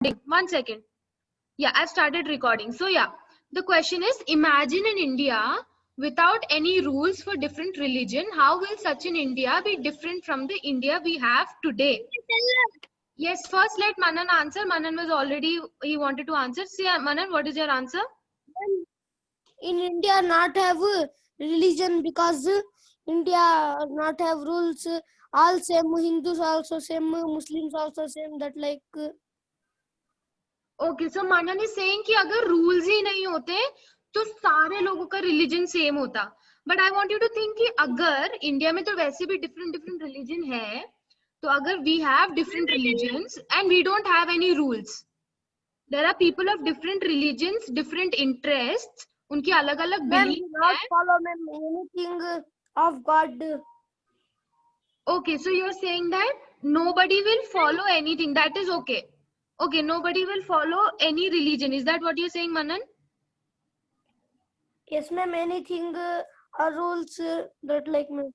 One second. Yeah, I've started recording. So yeah, the question is, imagine in India without any rules for different religion, how will such an India be different from the India we have today? Yes, first let Manan answer. Manan was already, he wanted to answer. See, Manan, what is your answer? In India not have religion because India not have rules. All same, Hindus also same, Muslims also same. That like Okay, so Manan is saying कि अगर rules ही नहीं होते तो सारे लोगों का religion same होता. But I want you to think कि अगर इंडिया में तो वैसे भी different religion है, तो अगर we have different religions and we don't have any rules, there are people of different religions, different interests, उनकी अलग-अलग beliefs not हैं. follow anything of God. Okay, so you're saying that nobody will follow anything. That is okay. Okay, nobody will follow any religion. Is that what you're saying, Manan? Yes, ma'am. Anything rules that like me.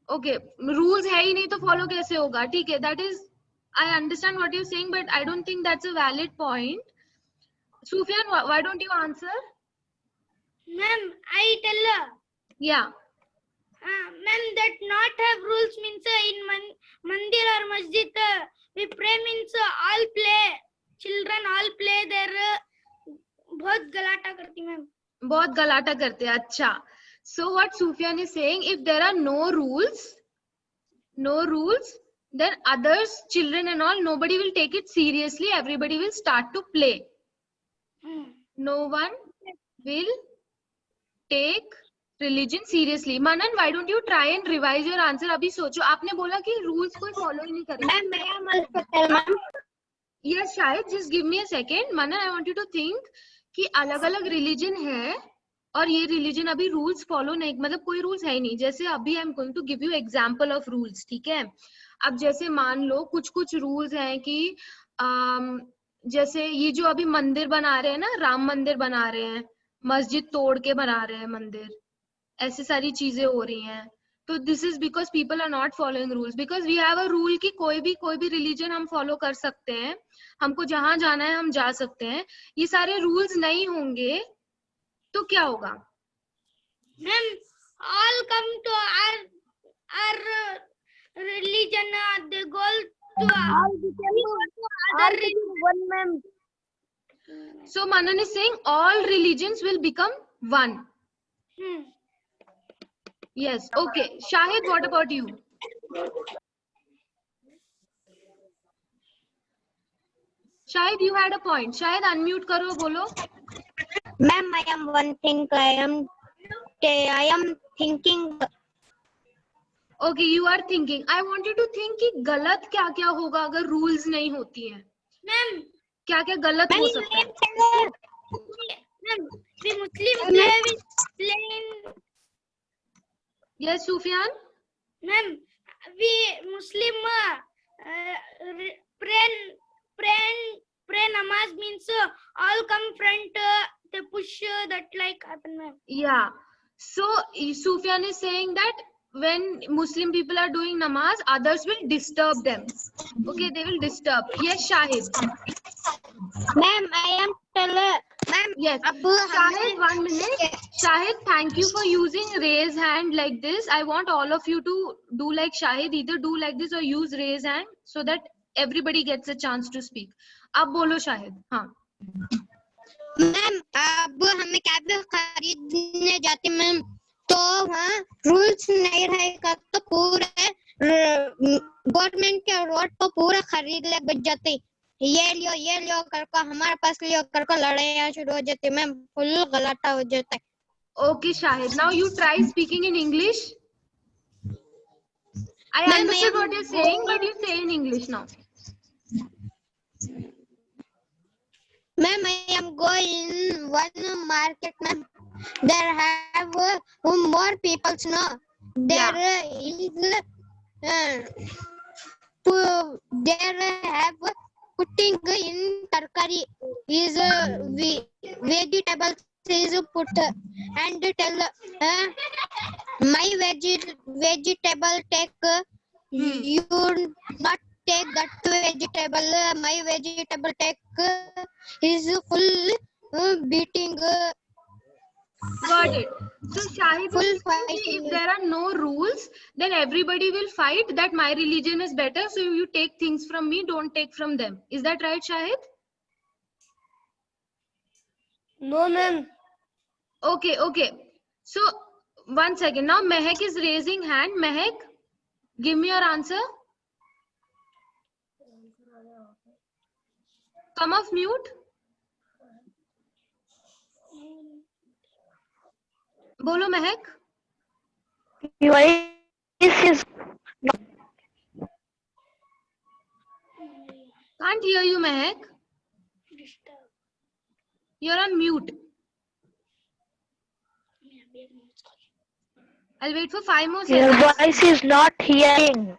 Okay, rules है ही नहीं तो follow कैसे होगा? ठीक है, that is, I understand what you're saying, but I don't think that's a valid point. Sufyan, why don't you answer? Ma'am, I tell her. Yeah. Ma'am, that not have rules means in mandir or masjid we pray means all play. Children all play there. बहुत गलाटा करती ma'am. बहुत गलाटा करते हैं. अच्छा. So what Sufyan is saying, if there are no rules, then others, children and all, nobody will take it seriously. Everybody will start to play. No one will take religion seriously. Manan, why don't you try and revise your answer? अभी सोचो. आपने बोला कि rules कोई follow ही नहीं करेगा. Yes, शायद. Just give me a second. Manan, I want you to think कि अलग-अलग religion है और ये religion अभी rules follow नहीं, मतलब कोई rules है ही नहीं. जैसे अभी I'm going to give you example of rules. ठीक है? अब जैसे मान लो कुछ rules हैं कि जैसे ये जो अभी मंदिर बना रहे हैं ना, राम मंदिर बना रहे हैं, मस्जिद तोड़ के बना रहे हैं मंदिर, ऐसी सारी चीजें हो रही हैं. तो this is because people are not following rules. Because we have a rule कि कोई भी रिलीजन हम फॉलो कर सकते हैं, हमको जहां जाना है हम जा सकते हैं. ये सारे रूल्स नहीं होंगे तो क्या होगा? Ma'am, all come to our religion. They go to other one, ma'am. So Manan is saying all religions will become one. Yes. Okay. Shahid, what about you? Shahid, you had a point. Shahid, unmute करो, बोलो. Ma'am, I am one thing. I am thinking. Okay, you are thinking. I want you to think कि गलत क्या क्या होगा अगर rules नहीं होती हैं. मैम, क्या क्या गलत हो सकता है? Ma'am, we Muslim play in. Yes, Sufyan. Ma'am, we Muslim pray namaz means all come front. They push that like happen, ma'am. Yeah. So Sufyan is saying that when Muslim people are doing namaz, others will disturb them. Okay, they will disturb. Yes, Shahid. Ma'am, I am telling. Ma'am, Yes. Shahid, 1 minute. Shahid, thank you for using raise hand like this. I want all of you to do like Shahid. Either do like this or use raise hand so that everybody gets a chance to speak. अब बोलो शाहिद. हाँ. Ma'am, अब हमें cab खरीदने जाते ma'am, तो वहाँ rules नहीं रहेगा तो पूरे गवर्नमेंट के रोड पर पूरा खरीद ले बच जाते. ये लियो करके हमारे पास लियो करके लड़ाइयाँ शुरू हो जाती मैम. फुल गलाटा हो जाता है. Okay, Shahid. Now you try speaking in English. I understood what you're saying, but you say in English now. Ma'am, I am going in one market, ma'am. There have more people, no? There is there have putting in tarkari is vegetables is put and tell my vegetable take you not take that vegetable. My vegetable take is full beating. Got it. So Shahid Full is saying fighting. if there are no rules, then everybody will fight that my religion is better. So you take things from me, don't take from them. Is that right, Shahid? No, ma'am. Okay, okay. So 1 second. Now Mehak is raising hand. Mehak, give me your answer. Come off mute. Bolo Mehak. Why is his Can't hear you, Mehak. You're on mute. I'll wait for 5 more your seconds. voice is not hearing?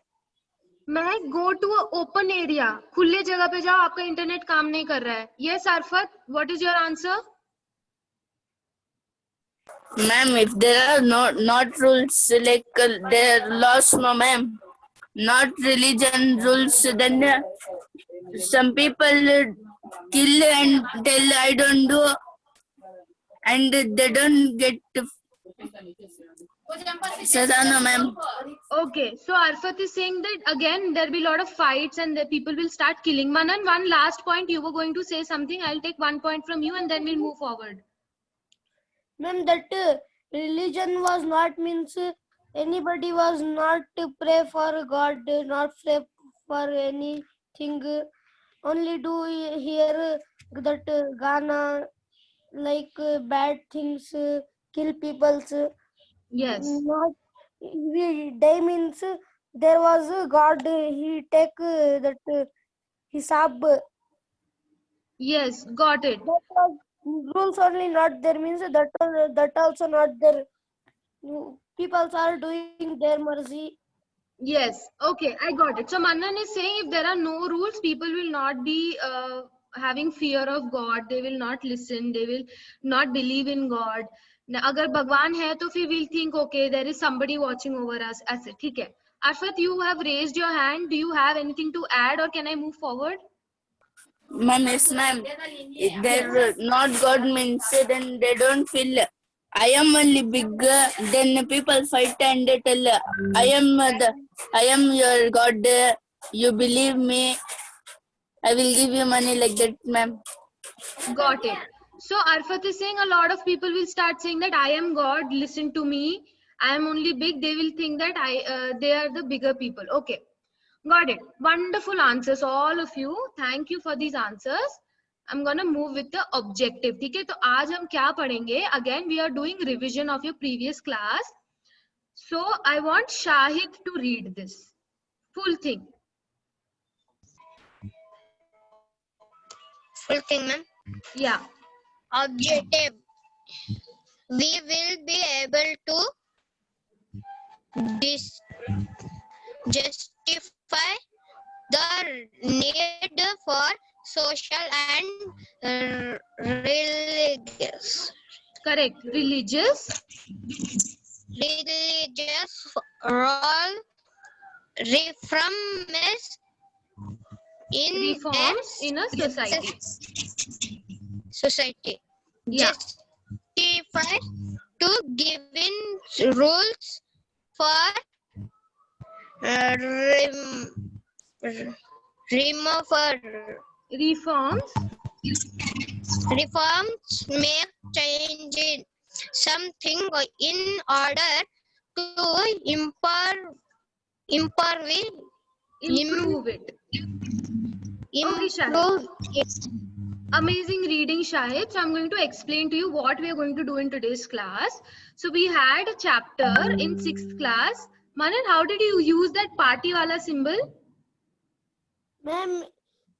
Mehak, go to a open area. खुले जगह पे जाओ. आपका internet काम नहीं कर रहा है. Yes, Arfat. What is your answer? Ma'am, if there are not rules like there are laws, no ma'am, not religion rules, then some people kill and tell I don't do, and they don't get saza, no ma'am. Okay, so Arfat is saying that again there will be a lot of fights and the people will start killing. Manan, one last point. You were going to say something. I'll take 1 point from you and then we'll move forward. Ma'am, that religion was not means anybody was not to pray for God, not pray for anything. Only do hear that Ghana like bad things, kill people. Yes. Not they means there was a God. He take that hisab. Yes, got it. That was rules only not there means that also not there. People are doing their mercy. Yes, okay, I got it. So Manan is saying if there are no rules, people will not be having fear of God. They will not listen. They will not believe in God. Now, अगर भगवान है तो फिर we'll think okay, there is somebody watching over us. ऐसे ठीक है. Arfat, you have raised your hand. Do you have anything to add or can I move forward? Ma'am, yes ma'am. If they're not God means then they don't feel I am only big. Then people fight and they tell I am your God. You believe me. I will give you money like that, ma'am. Got it. So Arfat is saying a lot of people will start saying that I am God, listen to me. I am only big. They will think that they are the bigger people. Okay. Got it. Wonderful answers, all of you. Thank you for these answers. I'm gonna move with the objective. ठीक है तो आज हम क्या पढ़ेंगे? Again, we are doing revision of your previous class. So I want Shahid to read this full thing. Full thing, ma'am. Yeah. Objective. We will be able to justify the need for social and religious Correct. Religious role reforms in a society. Yeah. Justify to given rules for reforms make change in something in order to improve it. Okay, Shahid. Amazing reading, Shahid. So I'm going to explain to you what we are going to do in today's class. So we had a chapter in 6th class. Manan, how did you use that party wala symbol? Ma'am,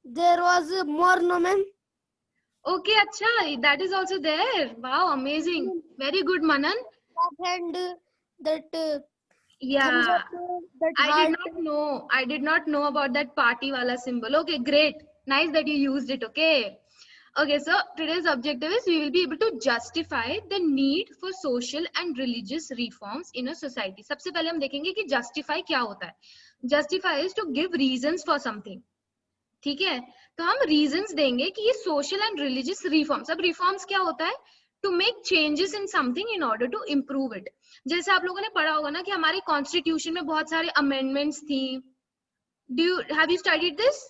there was more, no ma'am? Okay, acha, that is also there. Wow, amazing. Very good, Manan. And that Yeah, that I did not know about that party wala symbol. Okay, great. Nice that you used it. Okay. Okay, so today's objective is we will be able to justify the need for social and religious reforms in a society. सबसे पहले हम देखेंगे कि justify क्या होता है. Justify is to give reasons for something, ठीक है। तो हम रीजंस देंगे कि ये सोशल एंड रिलीजियस रिफॉर्म्स, अब रिफॉर्म्स क्या होता है, to make changes in something in order to improve it. जैसे आप लोगों ने पढ़ा होगा ना कि हमारे कॉन्स्टिट्यूशन में बहुत सारे अमेंडमेंट्स थी। Have you studied this?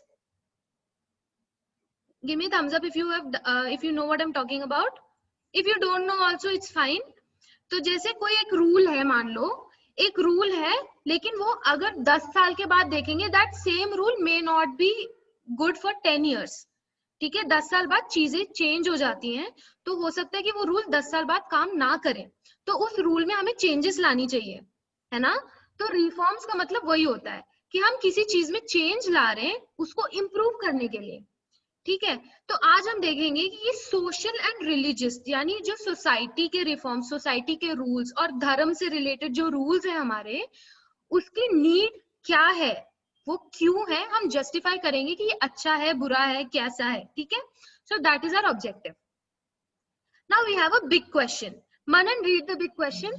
Give me thumbs up if you know what I'm talking about. If you don't know also it's fine. तो जैसे कोई एक रूल है, मान लो एक रूल है, लेकिन वो अगर 10 साल के बाद देखेंगे that same rule may not be good for 10 years, ठीक है। 10 साल बाद चीजें चेंज हो जाती हैं, तो हो सकता है कि वो रूल 10 साल बाद काम ना करे, तो उस रूल में हमें चेंजेस लानी चाहिए, है ना। तो रिफॉर्म्स का मतलब वही होता है कि हम किसी चीज में चेंज ला रहे हैं उसको इम्प्रूव करने के लिए, ठीक है। तो आज हम देखेंगे कि ये सोशल एंड रिलीजियस यानी जो सोसाइटी के रिफॉर्म, सोसाइटी के रूल्स और धर्म से रिलेटेड जो रूल्स है हमारे, उसकी नीड क्या है, वो क्यों है, हम जस्टिफाई करेंगे कि ये अच्छा है, बुरा है, कैसा है, ठीक है। So that is our objective. Now we have a big question. Manan, read the big question.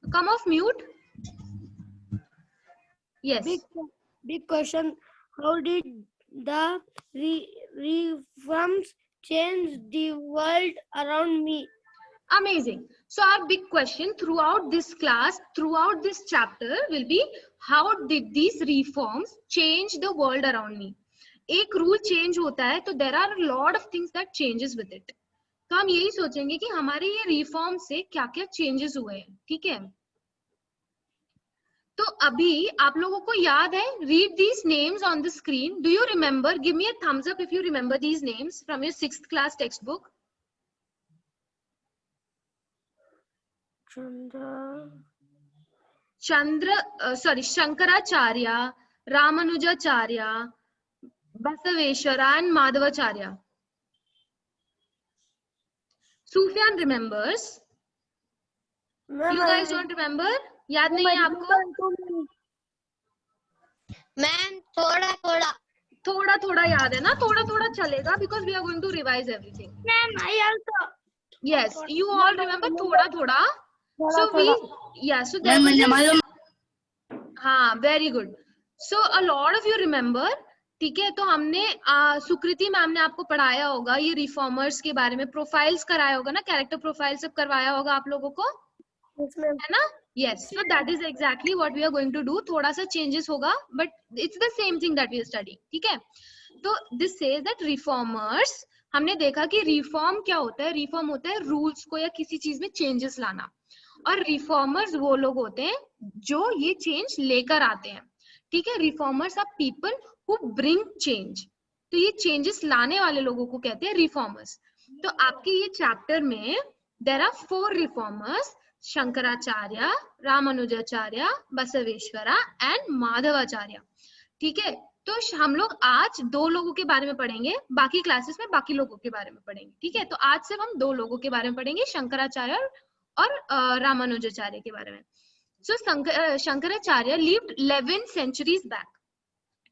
Come off mute. Yes. Big question. How did the reforms change the world around me? Amazing. So our big question throughout this class, throughout this chapter will be, how did these reforms change the world around me? एक rule change होता है तो there are a lot of things that changes with it. तो हम यही सोचेंगे कि हमारे ये रिफॉर्म से क्या क्या चेंजेस हुए हैं, ठीक है। तो अभी आप लोगों को याद है, read these names on the screen. Do you remember? Give me a thumbs up if you remember these names from your 6th class text book. Shankaracharya, Ramanujacharya, Basaveshwara and Madhavacharya. Sufyan remembers. You guys don't remember? याद नहीं है आपको? Ma'am थोड़ा थोड़ा याद है ना, थोड़ा चलेगा, because we are going to revise everything. Ma'am, I also. Yes, you all remember थोड़ा. So there was हाँ, very good. So a lot of you remember, ठीक है। तो हमने सुकृति मैम ने आपको पढ़ाया होगा ये रिफॉर्मर्स के बारे में, प्रोफाइल्स कराया होगा ना, कैरेक्टर प्रोफाइल सब करवाया होगा आप लोगों को, है ना। Yes, so that is exactly what we are going to do. थोड़ा सा changes होगा, but it's the same thing that we are studying, ठीक है। तो this says that reformers, हमने देखा कि रिफॉर्म क्या होता है, रिफॉर्म होता है रूल्स को या किसी चीज में चेंजेस लाना, और रिफॉर्मर्स वो लोग होते हैं जो ये चेंज लेकर आते हैं, ठीक है। Reformers are people who bring change, तो ये चेंजेस लाने वाले लोगों को कहते हैं रिफॉर्मर्स। तो आपके ये चैप्टर में there are 4 reformers, Shankaracharya, Ramanujacharya, Basaveshwara and Madhvacharya, ठीक है। तो हम लोग आज 2 लोगों के बारे में पढ़ेंगे, बाकी क्लासेस में बाकी लोगों के बारे में पढ़ेंगे, ठीक है। तो आज सिर्फ हम 2 लोगों के बारे में पढ़ेंगे, शंकराचार्य और रामानुजाचार्य के बारे में। So Shankaracharya lived 11 centuries back.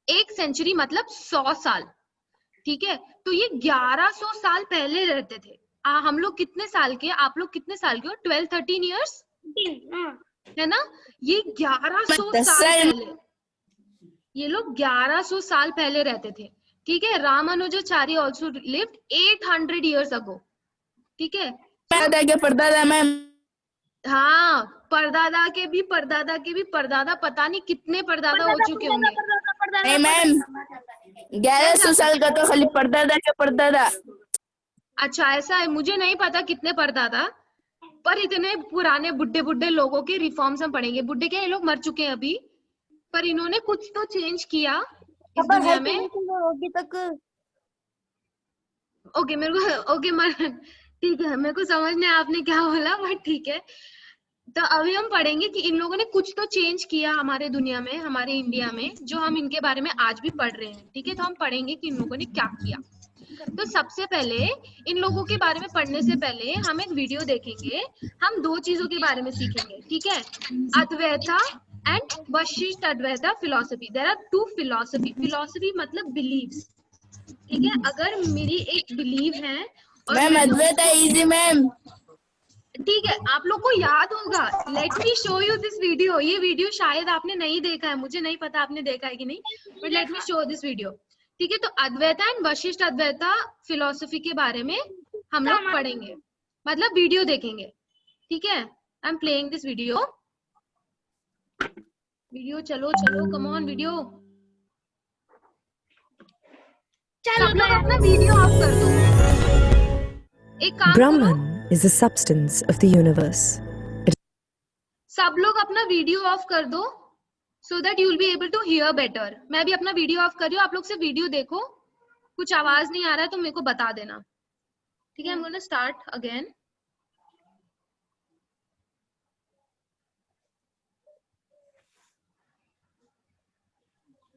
1 century मतलब 100 साल, ठीक है। तो ये 1100 साल पहले रहते थे। हम लोग कितने साल के, आप लोग कितने साल के हो? 12-13 years, है ना। ये 1100 साल पहले, ये लोग 1100 साल पहले रहते थे, ठीक है। Ramanujacharya also lived 800 years ago, ठीक है। परदादा मैम, हाँ, परदादा के भी परदादा पता नहीं कितने परदादा हो चुके होंगे। नहीं मैम, 1100 साल का तो खाली परदादा के परदादा। अच्छा ऐसा है, मुझे नहीं पता कितने परदादा, पर इतने पुराने बुड्ढे लोगों के रिफॉर्म्स हम पढ़ेंगे। बुड्ढे क्या, ये लोग मर चुके हैं अभी, पर इन्होंने कुछ तो चेंज किया इस दुनिया में। ओके मेरे को ठीक है, मेरे को समझ नहीं आपने क्या बोला, बट ठीक है। तो अभी हम पढ़ेंगे कि इन लोगों ने कुछ तो चेंज किया हमारे दुनिया में, हमारे इंडिया में, जो हम इनके बारे में आज भी पढ़ रहे हैं, ठीक है। तो हम पढ़ेंगे कि इन लोगों ने क्या किया। तो सबसे पहले इन लोगों के बारे में पढ़ने से पहले हम एक वीडियो देखेंगे। हम 2 चीजों के बारे में सीखेंगे, ठीक है। Advaita and Vishishta Advaita philosophy. There are 2 philosophy मतलब बिलीव्स, ठीक है। अगर मेरी एक बिलीव है और मैम अद्वैता इजी मैम, ठीक है, आप लोग को याद होगा. Let me show you this video. ये वीडियो शायद आपने नहीं देखा है, मुझे नहीं पता आपने देखा है कि नहीं, but let me show this video. ठीक है, तो अद्वैता एंड वशिष्ठ अद्वैता फिलोसफी के बारे में हम लोग पढ़ेंगे, मतलब वीडियो देखेंगे. ठीक है, I am playing this video. चलो चलो, कम ऑन वीडियो. सब लोग अपना वीडियो ऑफ कर दो. एक काम करो, Brahman is the substance of the universe. सब लोग अपना वीडियो ऑफ कर दो so that you will be able to hear better. मैं भी अपना वीडियो ऑफ कर रही हूँ, आप लोग से वीडियो देखो. कुछ आवाज नहीं आ रहा है तो मेरे को बता देना. ठीक है, I'm going to start again.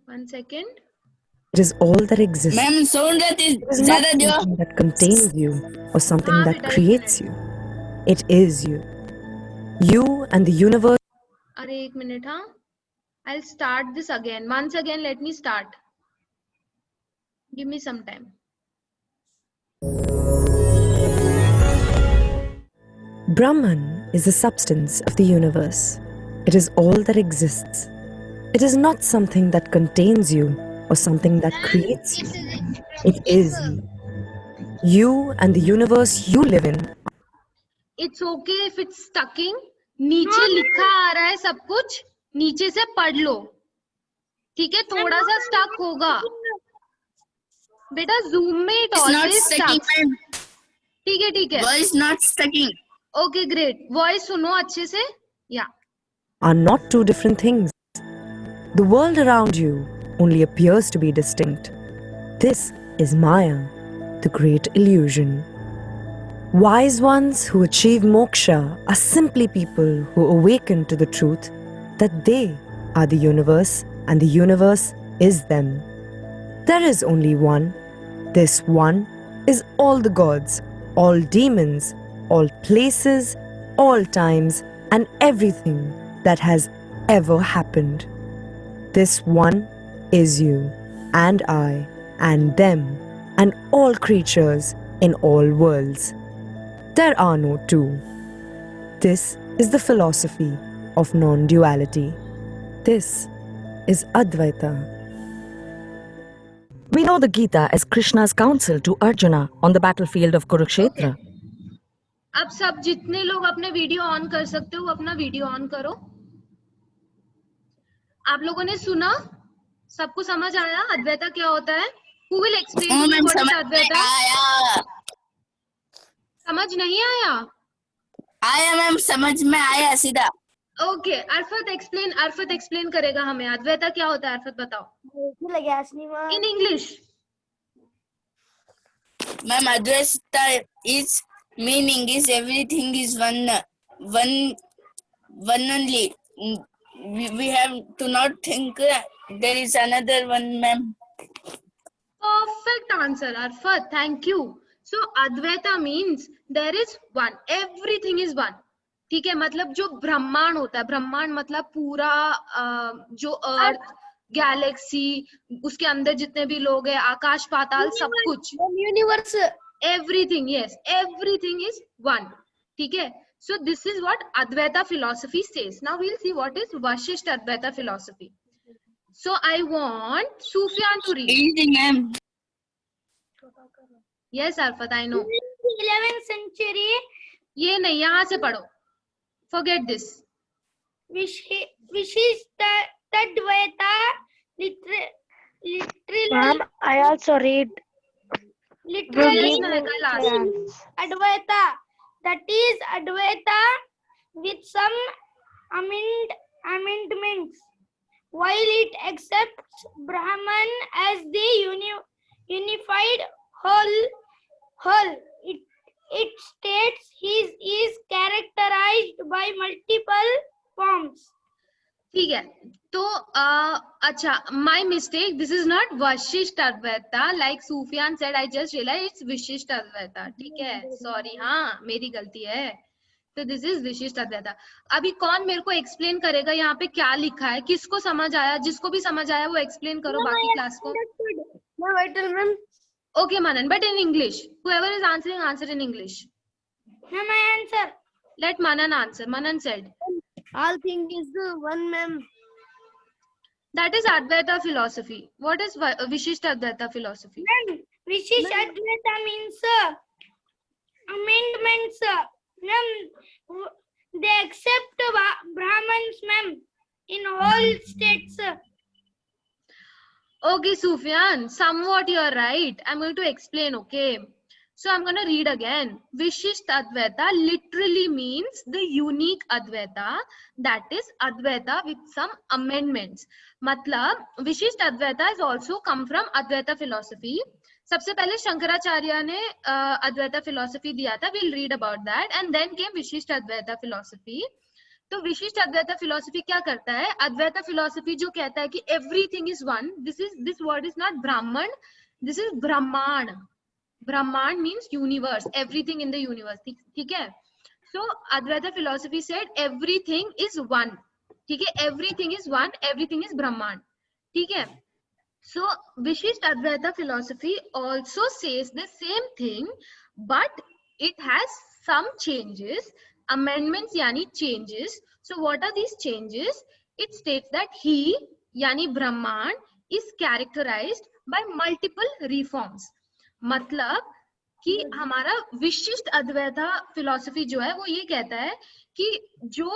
One second. It is all that exists. Ma'am sound It is not ज्यादा दियो. something that contains you or something हाँ, that बेटा, एक creates you. It is you. You and the universe अरे एक minute. हाँ, I'll start this again. Once again, let me start. Give me some time. Brahman is the substance of the universe. It is all that exists. It is not something that contains you or something that creates you. It is you. You and the universe you live in. It's okay if it's stucking. नीचे लिखा आ रहा है सब कुछ, नीचे से पढ़ लो. ठीक है, थोड़ा सा स्टक होगा बेटा. जूम में it It's not always stucking, स्टक्स. ma'am. ठीक है ठीक है. Voice not stucking. Okay great. Voice सुनो अच्छे से. या Are not two different things. The world around you only appears to be distinct. This is Maya, the great illusion. Wise ones who achieve moksha are simply people who awaken to the truth that they are the universe and the universe is them. There is only one. This one is all the gods, all demons, all places, all times, and everything that has ever happened. This one is you, and I, and them, and all creatures in all worlds. There are no two. This is the philosophy of non-duality. This is Advaita. We know the Gita as Krishna's counsel to Arjuna on the battlefield of Kurukshetra. अब सब जितने लोग अपने video on कर सकते हो अपना video on करो. आप लोगों ने सुना, सबको समझ आया अद्वैता क्या होता है? Who will explain to me ma'am what is समझ में अद्वैता? आया. समझ नहीं आया? आया मैम, समझ में आया सीधा. ओके, अर्फत एक्सप्लेन करेगा हमें अद्वैता क्या होता है. अर्फत बताओ in English. Ma'am Advaita is meaning is everything is one only. We have to not think there is another one, ma'am. Perfect answer, Arfat. Thank you. So Advaita means there is one. Everything is one. ठीक है, मतलब जो ब्रह्मांड होता है, ब्रह्मांड मतलब पूरा जो अर्थ, गैलेक्सी, उसके अंदर जितने भी लोग हैं, आकाश पाताल, सब कुछ, universe, everything, yes, everything is one. ठीक है. So this is what Advaita philosophy says. Now we'll see what is Vashishta Advaita philosophy. So I want Sufyan to read. Easy, ma'am. Yes, Arfat, I know. 11th century, ये नहीं, यहाँ से पढ़ो. Forget this. Vishishtadvaita, literally, I also read. Yes, मैंने कल asked. Advaita, that is Advaita with some amendments. While it accepts Brahman as the unified whole, it states he is characterized by multiple forms. ठीक है, तो अच्छा, my mistake, this is not Vashishta Advaita, like Sufyan said, I just realized it's Vishishta Advaita. ठीक है, sorry, हाँ, मेरी गलती है. तो this is Vishishta Advaita. अभी कौन मेरे को explain करेगा यहाँ पे क्या लिखा है? किसको समझ आया? जिसको भी समझ आया वो explain करो बाकी क्लास को. Okay, Manan, but in English. Whoever is answering, answer in English. Now my answer. Let Manan answer. Manan said All thing is one, ma'am. that is Advaita philosophy. What is Vishishta Advaita philosophy? Ma'am, Vishish Advaita means amendments. Ma'am, they accept Brahmins, ma'am, in all states. Okay, Sufyan, somewhat you're right. I'm going to explain, okay? So I'm going to read again. Vishishta Advaita literally means the unique Advaita, that is Advaita with some amendments. Matlab, Vishishta Advaita has also come from Advaita philosophy. सबसे पहले शंकराचार्य ने Advaita philosophy दिया था. We'll read about that. And then came Vishishta Advaita philosophy. तो विशिष्ट Advaita philosophy क्या करता है? अद्वैता फिलॉसफी जो कहता है कि everything is one. This word is not Brahman, this is Brahmand. Brahmand means universe, everything in the universe. ठीक है. So Advaita philosophy said everything is one. ठीक है, everything is one, everything is Brahmand. ठीक है. So Vishishta Advaita philosophy also says the same thing, but it has some changes. Amendments yani changes. So what are these changes? It states that he yani Brahman is characterized by multiple reforms. मतलब कि हमारा विशिष्ट Advaita philosophy जो है वो ये कहता है कि जो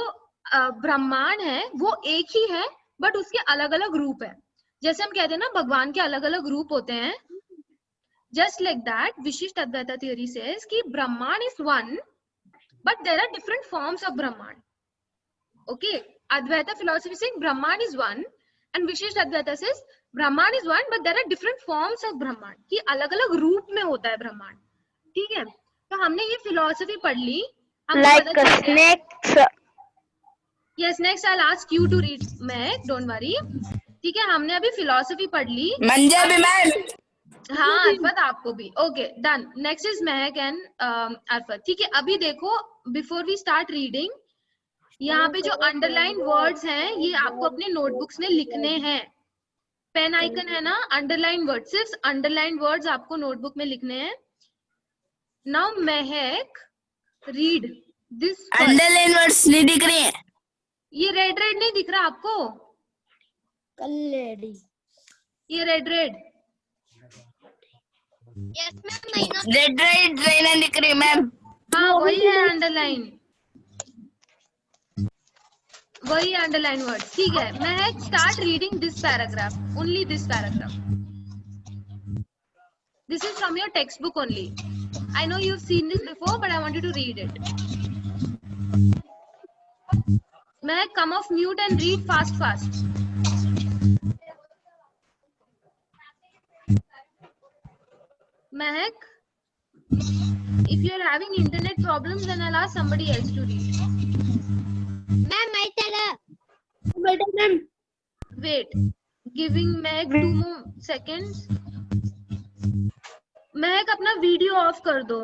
ब्रह्मांड है वो एक ही है, बट उसके अलग अलग रूप है. जैसे हम कहते हैं ना भगवान के अलग अलग रूप होते हैं, जस्ट लाइक दैट विशिष्ट अद्वैता थ्योरी सेज कि ब्रह्मांड is one, but there are different forms of Brahman. Okay, Advaita philosophy saying Brahman is one, and Vishishta Advaita says Brahman is one, but there are different forms of Brahman. कि अलग अलग रूप में होता है ब्रह्मांड. ठीक है. तो हमने ये फिलोसफी पढ़ ली. Like snakes. Yes, next I'll ask you to read. मैं don't worry. ठीक है, हमने अभी फिलोसफी पढ़ ली. मंजा भी मैम. हाँ अरफत आपको भी. Okay done. Next is Mahak and Arfat. ठीक है, अभी देखो बिफोर वी स्टार्ट रीडिंग, यहाँ पे जो अंडरलाइन वर्ड्स हैं ये आपको अपने नोटबुक्स में लिखने हैं. पेन आइकन है ना, अंडरलाइन वर्ड, सिर्फ अंडरलाइन वर्ड्स आपको नोटबुक में लिखने हैं. Now Mahak read this. Underline words नहीं दिख रही हैं. ये रेड रेड नहीं दिख रहा आपको? Kalleri. ये red red. Yes, ma'am. Red red नहीं दिख रही मैम. हाँ वही है अंडरलाइन, वही अंडरलाइन वर्ड. ठीक है, Mahak start reading this paragraph, only this paragraph. This is from your textbook only. I know you have seen this before, but I want you to read it. Mahak come off mute and read fast fast. Mahak, if you are having internet problems, then I'll ask somebody else to read. Ma'am, I tell her. Better, ma'am. Wait, giving Mahak 2 more seconds. Mahak अपना video of कर दो.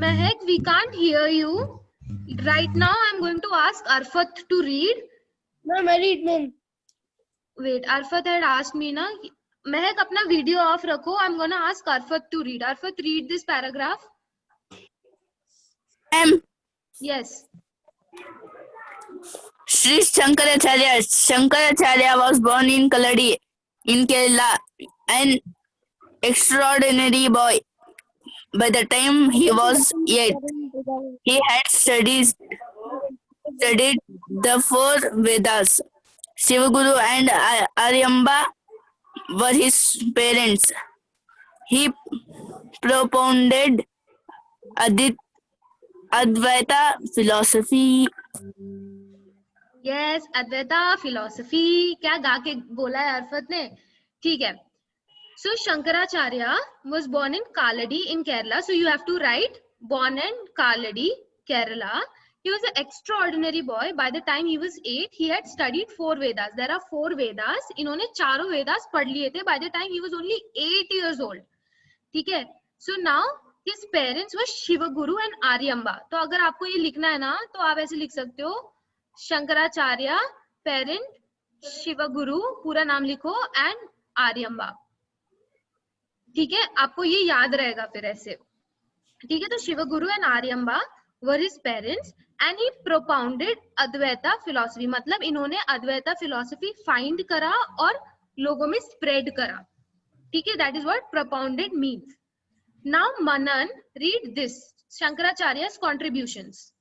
Mahak, we can't hear you. Right now, I'm going to ask Arfat to read. Ma'am, I read, ma'am. Wait, Arfat had asked me ना. महक अपना video of रखो. I'm gonna ask Arfat to read. Arfat, read this paragraph. Ma'am. Yes. Sri Shankaracharya was born in Kaladi in Kerala, an extraordinary boy. By the time he was 8, he had studied the 4 Vedas. Shivaguru and Aryamba were his parents. He propounded Advaita philosophy. Yes, Advaita philosophy. क्या गा के बोला है अरफत ने? ठीक है. So Shankaracharya was born in Kaladi in Kerala. So you have to write born in Kaladi, Kerala. He was an extraordinary boy. By the time he was 8, he had studied 4 Vedas. There are 4 Vedas. इन्होंने चारों Vedas पढ़ लिए थे. By the time he was only 8 years old. ठीक है. So now his parents were Shivaguru and Aryamba. तो अगर आपको ये लिखना है ना, तो आप ऐसे लिख सकते हो. शंकराचार्य parent शिवगुरु पूरा नाम लिखो एंड आर्यम्बा। ठीक है, आपको ये याद रहेगा फिर ऐसे। ठीक है, तो Shivaguru and Aryamba were his parents and he propounded Advaita philosophy, मतलब इन्होंने अद्वैता फिलॉसफी फाइंड करा और लोगों में स्प्रेड करा। ठीक है, that is what propounded means. Now Manan read this Shankaracharya's contributions।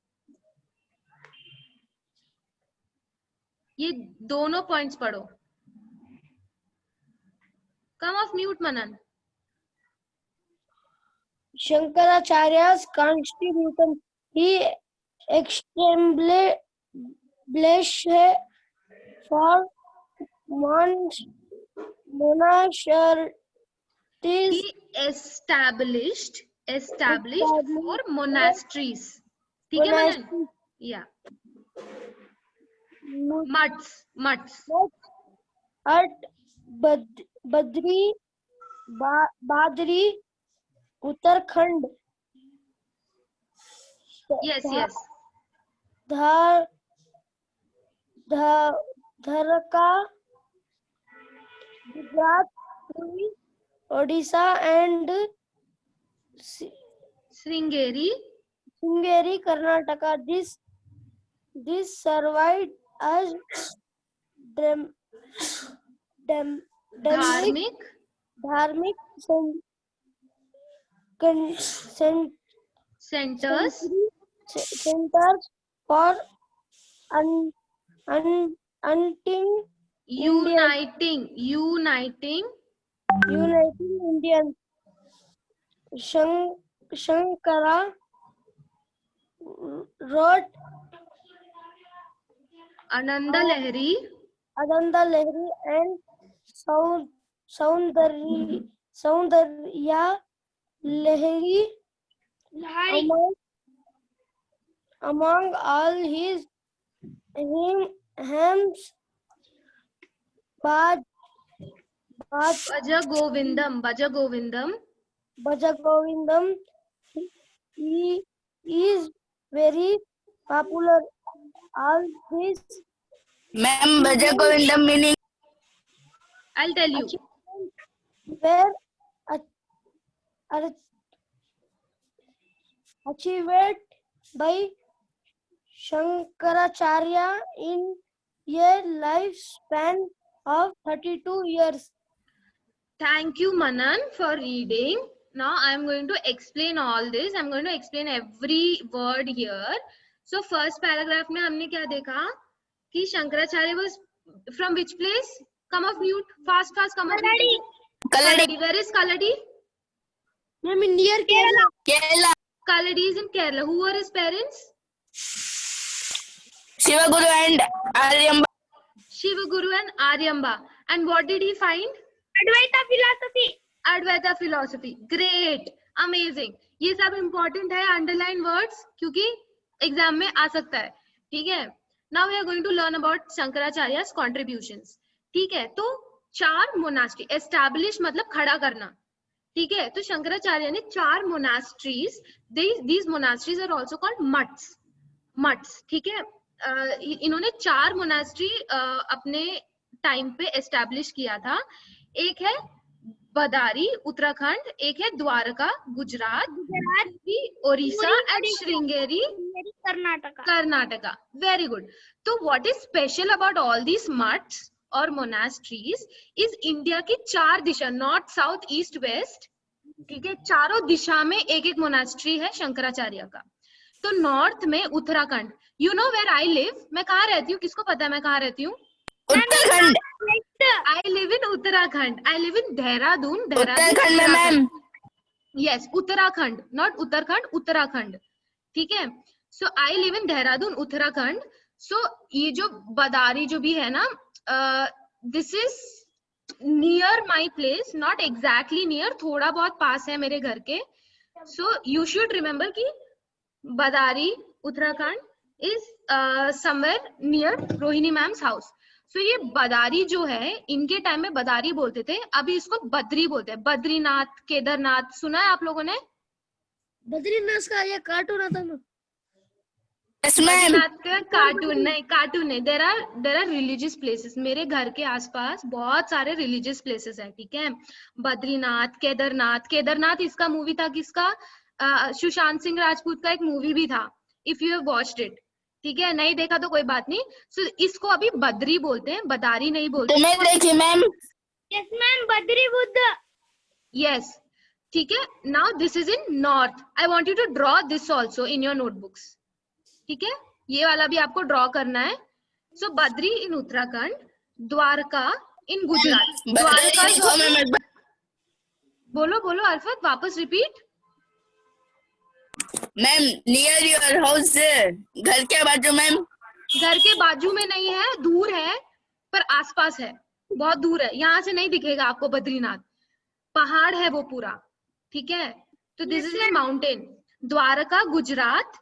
ये दोनों पॉइंट्स पढ़ो। Come off mute Manan. Shankaracharya's contribution he established for monasteries. He established for monasteries। ठीक है मनन? Yeah, mutts at Badri, Uttarakhand। yes Dharka, Gujarat, Odisha and Sringeri Karnataka. This survived as धार्मिक centers centers for uniting Indians. Shankara wrote Ananda Lahiri and Saundarya Lahiri among all his hymns. Bhaja Govindam he is very popular. All this Ma'am, Bhaja Govindam meaning? I'll tell you. were achieved by Shankaracharya in a lifespan of 32 years. Thank you Manan for reading. Now I am going to explain all this. I am going to explain every word here. So first paragraph में हमने क्या देखा कि Shankaracharya was from which place? Come off mute. Fast come off mute. Kaladi. Where is Kaladi? I mean near Kerala. Kaladi is in Kerala. Who were his parents? Shivaguru and Aryamba. And what did he find? Advaita philosophy. Great. Amazing. ये सब important है, underline words, क्योंकि exam में आ सकता है। ठीक है, now we are going to learn about Shankaracharya's contributions। ठीक है, तो 4 monastery establish मतलब खड़ा करना। ठीक है, तो शंकराचार्य ने 4 monasteries, these monasteries are also called mutts। ठीक है, इन्होंने 4 monastery अपने टाइम पे establish किया था। एक है बदारी उत्तराखंड, एक है Dwarka Gujarat, Odisha and Sringeri Karnataka. Very good. तो what is special about all these maths और मोनास्ट्रीज इज इंडिया की 4 दिशा, नॉर्थ साउथ ईस्ट वेस्ट। ठीक है, चारों दिशा में एक एक मोनास्ट्री है शंकराचार्य का। तो नॉर्थ में Uttarakhand, you know where I live, मैं कहाँ रहती हूँ, किसको पता है मैं कहाँ रहती हूँ? Uttarakhand. I live in Uttarakhand. I live in Dehradun. Uttarakhand में ma'am. Yes, Uttarakhand, not Uttarakhand, Uttarakhand. ठीक है, so I live in Dehradun, Uttarakhand. So ये जो बदारी जो भी है ना, this is near my place, not exactly near, थोड़ा बहुत पास है मेरे घर के। So you should remember कि Badari Uttarakhand is somewhere near Rohini ma'am's house. तो ये बदारी जो है, इनके टाइम में बदारी बोलते थे, अभी इसको बद्री बोलते हैं। बद्रीनाथ, केदारनाथ सुना है आप लोगों ने? बद्रीनाथ का ये कार्टून आता ना। Yes, ma'am. बद्रीनाथ का कार्टून है। There are religious places. मेरे घर के आसपास बहुत सारे रिलीजियस प्लेसेस हैं, ठीक है। बद्रीनाथ, केदारनाथ इसका मूवी था किसका, सुशांत सिंह राजपूत का एक मूवी भी था, if you have watched it, ठीक है। नहीं देखा तो कोई बात नहीं। सो इसको अभी बद्री बोलते हैं, बदारी नहीं बोलते। तुम्हें देखी ma'am? Yes, ma'am. Badri Buddha. Yes, ठीक है। Now this is in north. I want you to draw this also in your notebooks, ठीक है। ये वाला भी आपको ड्रॉ करना है। सो बद्री इन उत्तराखंड, द्वारका इन गुजरात। द्वारका जो देखो मैम, बोलो बोलो अरफत, वापस repeat. Ma'am near your house, घर के बाजू मैम। घर के बाजू में नहीं है, दूर है, पर आसपास है, बहुत दूर है। यहाँ से नहीं दिखेगा आपको बद्रीनाथ, पहाड़ है वो पूरा, ठीक है। तो this is a mountain. Dwarka Gujarat,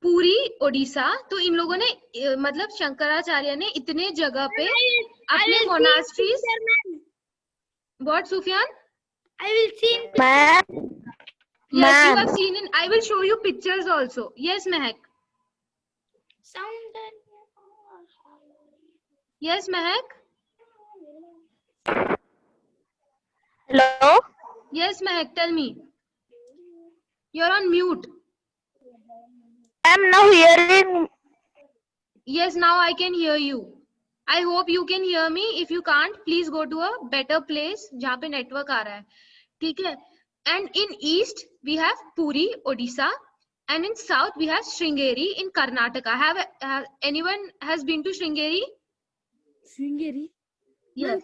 पूरी ओडिशा। तो इन लोगों ने मतलब शंकराचार्य ने इतने जगह पे अपने monasteries. What Sufiyan? I will see. Ma'am Yes, you have seen in. I will show you pictures also. Yes, Mehak. Sound. Yes, Mehak. Hello Yes, Mehak. Tell me. You're on mute. Ma'am now hearing Yes, now I can hear you. I hope you can hear me. If you can't, please go to a better place जहाँ पे network आ रहा है, ठीक है। And in east we have Puri, Odisha, and in south we have Sringeri in Karnataka. Have anyone has been to Sringeri? Sringeri. Yes.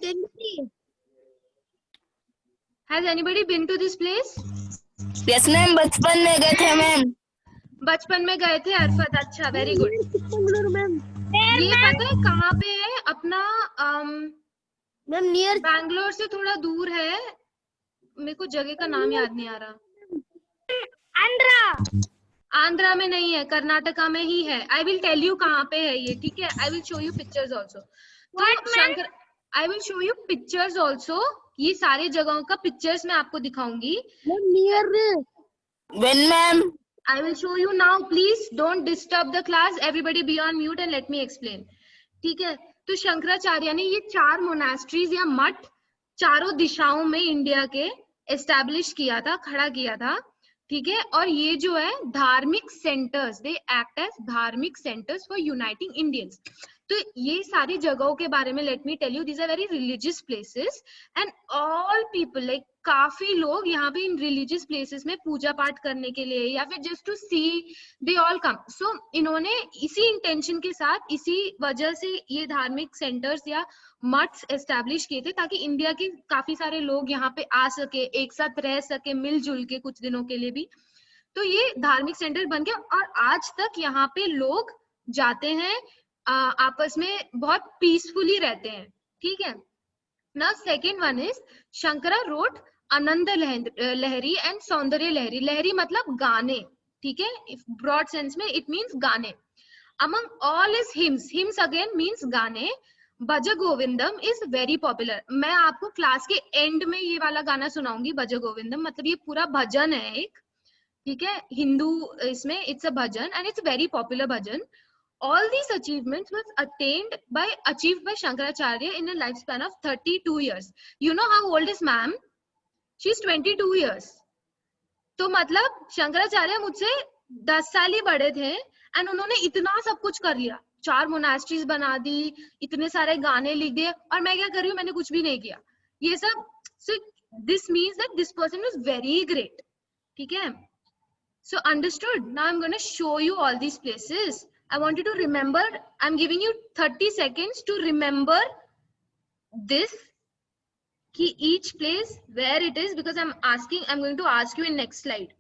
Has anybody been to this place? Yes ma'am, बचपन में गए थे ma'am. बचपन में गए थे अरफत, अच्छा, very good. ये पता है कहाँ पे है अपना? मैम नियर बैंगलोर से थोड़ा दूर है, मेरे को जगह का नाम याद नहीं आ रहा। Andhra. आंध्रा में नहीं है, कर्नाटका में ही है। आई विल टेल यू कहाँ पे है ये, ठीक है। I will show you pictures also. तो Shankar, I will show you pictures also. ये सारे जगहों का पिक्चर्स मैं आपको दिखाऊंगी। नियर When मैम? I will show you now. Please don't disturb the class. Everybody be on mute and let me explain. ठीक है। तो शंकराचार्य ने ये 4 मोनास्ट्रीज या मठ चारों दिशाओं में इंडिया के एस्टैब्लिश किया था, खड़ा किया था, ठीक है। और ये जो है धार्मिक सेंटर्स, दे एक्ट एज धार्मिक सेंटर्स फॉर यूनाइटिंग इंडियंस। तो ये सारी जगहों के बारे में let me tell you, these are very religious places and all people, like काफी लोग यहाँ पे इन रिलीजियस प्लेसेस में पूजा पाठ करने के लिए या फिर just to see, they all come. So इन्होंने इसी इंटेंशन के साथ, इसी वजह से ये धार्मिक सेंटर्स या मठ्स एस्टैब्लिश किए थे, ताकि इंडिया के काफी सारे लोग यहाँ पे आ सके, एक साथ रह सके मिलजुल के कुछ दिनों के लिए भी। तो ये धार्मिक सेंटर बन गया और आज तक यहाँ पे लोग जाते हैं, आपस में बहुत पीसफुली रहते हैं, ठीक है ना। Second one is Shankara wrote Ananda Lahari and Saundarya Lahari. लहरी मतलब गाने, ठीक है, ब्रॉड सेंस में इट मीन्स गाने। Among all is hymns, hymns again means गाने। भज गोविंदम इज वेरी पॉपुलर। मैं आपको क्लास के एंड में ये वाला गाना सुनाऊंगी, भज गोविंदम, मतलब ये पूरा भजन है एक, ठीक है, हिंदू इसमें it's a bhajan and it's very popular bhajan. All these achievements was achieved by Shankaracharya in a lifespan of 32 years. You know how old is ma'am? She's 22 years. तो मतलब शंकराचार्य मुझसे 10 साल ही बड़े थे एंड उन्होंने इतना सब कुछ कर लिया, 4 मोनास्ट्रीज बना दी, इतने सारे गाने लिख दिए, और मैं क्या कर रही हूँ, मैंने कुछ भी नहीं किया ये सब। So this means that this person was very great, ठीक है। So understood? Now I'm going to show you all these places. I want you to remember. I'm giving you 30 seconds to remember this, ki each place where it is, because I'm going to ask you in next slide.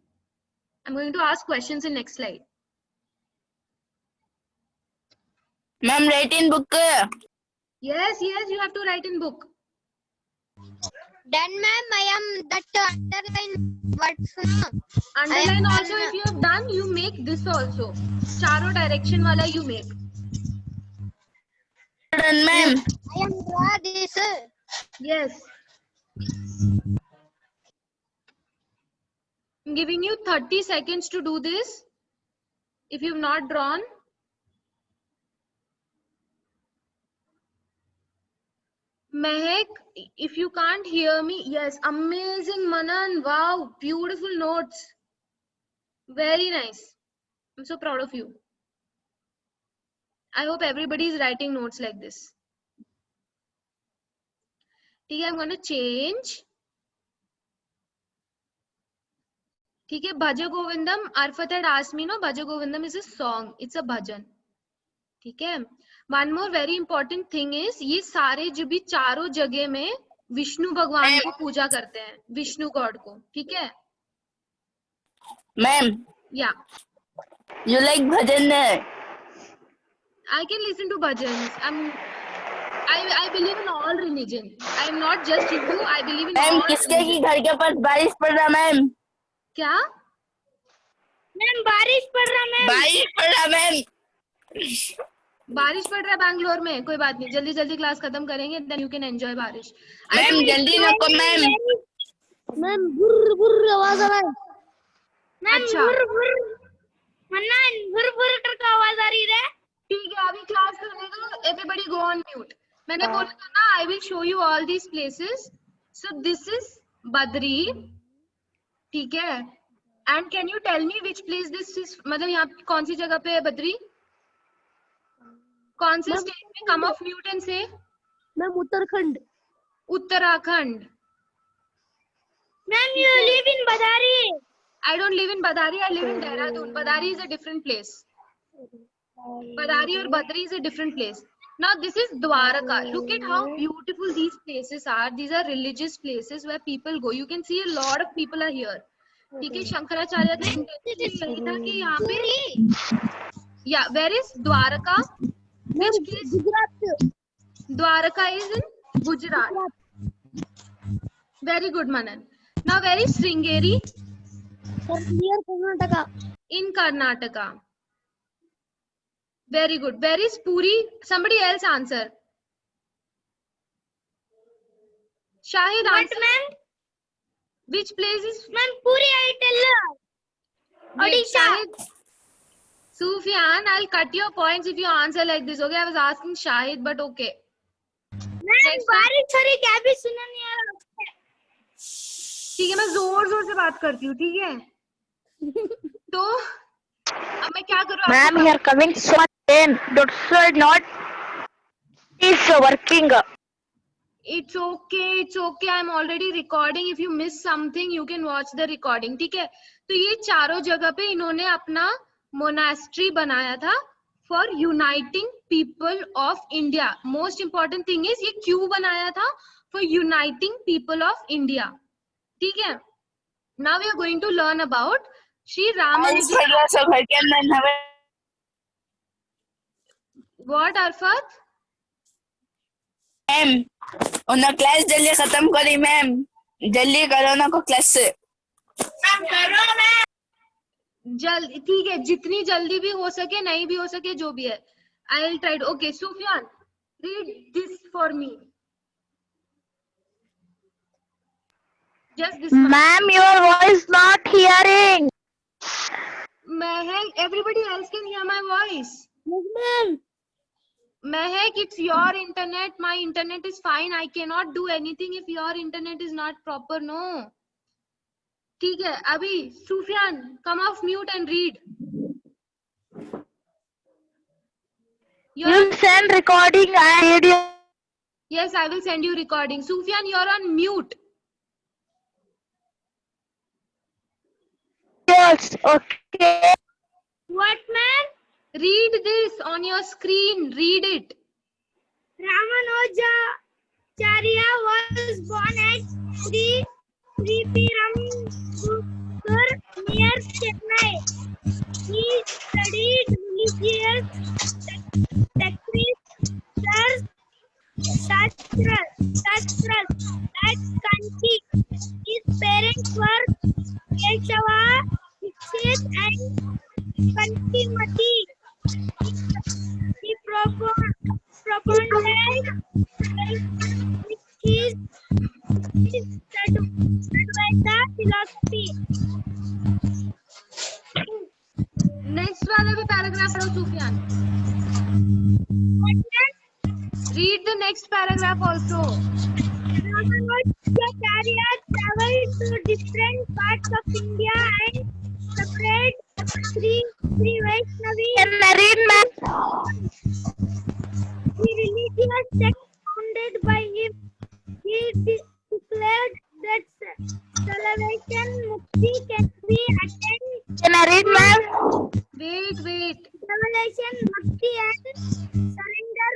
I'm going to ask questions in next slide. Ma'am, write in book. Yes, you have to write in book. Then ma'am, I am that underline words. Underline also, if you have done, you make this also. चारों direction वाला you make. Done, ma'am. I am draw this. Yes. I'm giving you 30 seconds to do this. If you've not drawn, Mehak, if you can't hear me, yes, amazing Manan, wow, beautiful notes. Very nice. I'm so proud of you. I hope everybody is writing notes like this. Okay, I'm going to change. Okay, Bhaja Govindam, Arfat had asked me, no, Bhaja Govindam is a song. It's a bhajan. Okay. One more very important thing is, ये सारे जो भी चारों जगह में विष्णु भगवान को पूजा करते हैं, विष्णु गॉड को, ठीक है? Ma'am, Yeah. you like bhajan? I can listen to bhajans. I believe in all religion. I am not just Hindu. I believe in ma'am all. किसके की घर के पास बारिश पड़ रहा मैम? क्या? मैम बारिश पड़ रहा मैम। बारिश पड़ रहा मैम। बारिश पड़ रहा है बैंगलोर में, कोई बात नहीं, जल्दी जल्दी क्लास खत्म करेंगे, then you can enjoy बारिश। मैम जल्दी नको मैम। मैम बुर बुर आवाज आ रहा है। मैम अच्छा। बुर बुर मन्नान बुर बुर करके आवाज आ रही है। ठीक है, अभी क्लास करने दो, everybody go on mute। मैंने बोला था ना, I will show you all these places. So this is Badri, ठीक है? And can you tell me which place this is? मतलब यहाँ कौन सी जगह पे है बद्री? कौन से स्टेट में? Come off mute and say. Ma'am Uttarakhand. Uttarakhand. Ma'am you live in Badari। I don't live in Badari. I live in Dehradun. Badari is a different place. Badari or Badri is a different place. Now this is Dwaraka. Look at how beautiful these places are. These are religious places where people go. You can see a lot of people are here. ठीक है, शंकराचार्य का intention यही था कि यहाँ पे, yeah, where is Dwaraka? Which place? Gujarat. Dwaraka is in Gujarat. Very good, Manan. Now where is Sringeri? near Karnataka. In Karnataka. Very good. Where is Puri? Somebody else answer. Shahid answer. Ma'am Which place is? Ma'am पूरी I tell her। Wait, Odisha। Shahid. Sufyan, I'll cut your points if you answer like this. Okay, I was asking Shahid, but okay. Ma'am Next one. बारिश हो रही, क्या भी सुना नहीं आ रहा। ठीक है, मैं जोर जोर से बात करती हूँ, ठीक है? तो अब मैं क्या करूँ? Ma'am, you are coming so much in. That's not is working. It's okay, it's okay. I'm already recording. If you miss something, you can watch the recording. ठीक है? तो ये चारों जगह पे इन्होंने अपना मोनास्ट्री बनाया था for uniting people of India. Most important thing is ये क्यों बनाया था? For uniting people of India. ठीक है? Now we are going to learn about Shri बारिश Ramanuja. पड़ रहा सब घर के अंदर नवे। What, Arfat? मैम उन्हें क्लास जल्दी खत्म करी मैम, जल्दी करो ना को क्लास से। मैम करो मैम। जल्दी, ठीक है, जितनी जल्दी भी हो सके, नहीं भी हो सके, जो भी है। I'll try to. Okay, Sufyan, read this for me. Just this one. Ma'am, your voice not hearing. Mehak, everybody else can hear my voice. Ma'am Mehak, it's your internet. My internet is fine. I cannot do anything if your internet is not proper. No. ठीक है, अभी Sufyan, come off mute and read. You send recording and video. Yes, I will send you recording. Sufyan, you're on mute. Yes, okay. what ma'am? Read this on your screen. Read it. Ramanujacharya was born at Sriperumbudur near Chennai. He studied religious texts, Shastras at Kanchi. His parents were Keshava Dikshit and Kantimati. He propounded his Advaita philosophy. Next वाला भी paragraph पढ़ो Sufyan. Read the next paragraph also. Ramanujacharya traveled to different parts of India and spread Sri Vaishnavi, Can I read, ma'am? the religious sect founded by him. He declared that salvation mukti can be attained. Can I read, ma'am? Wait. Revelation, bhakti and surrender,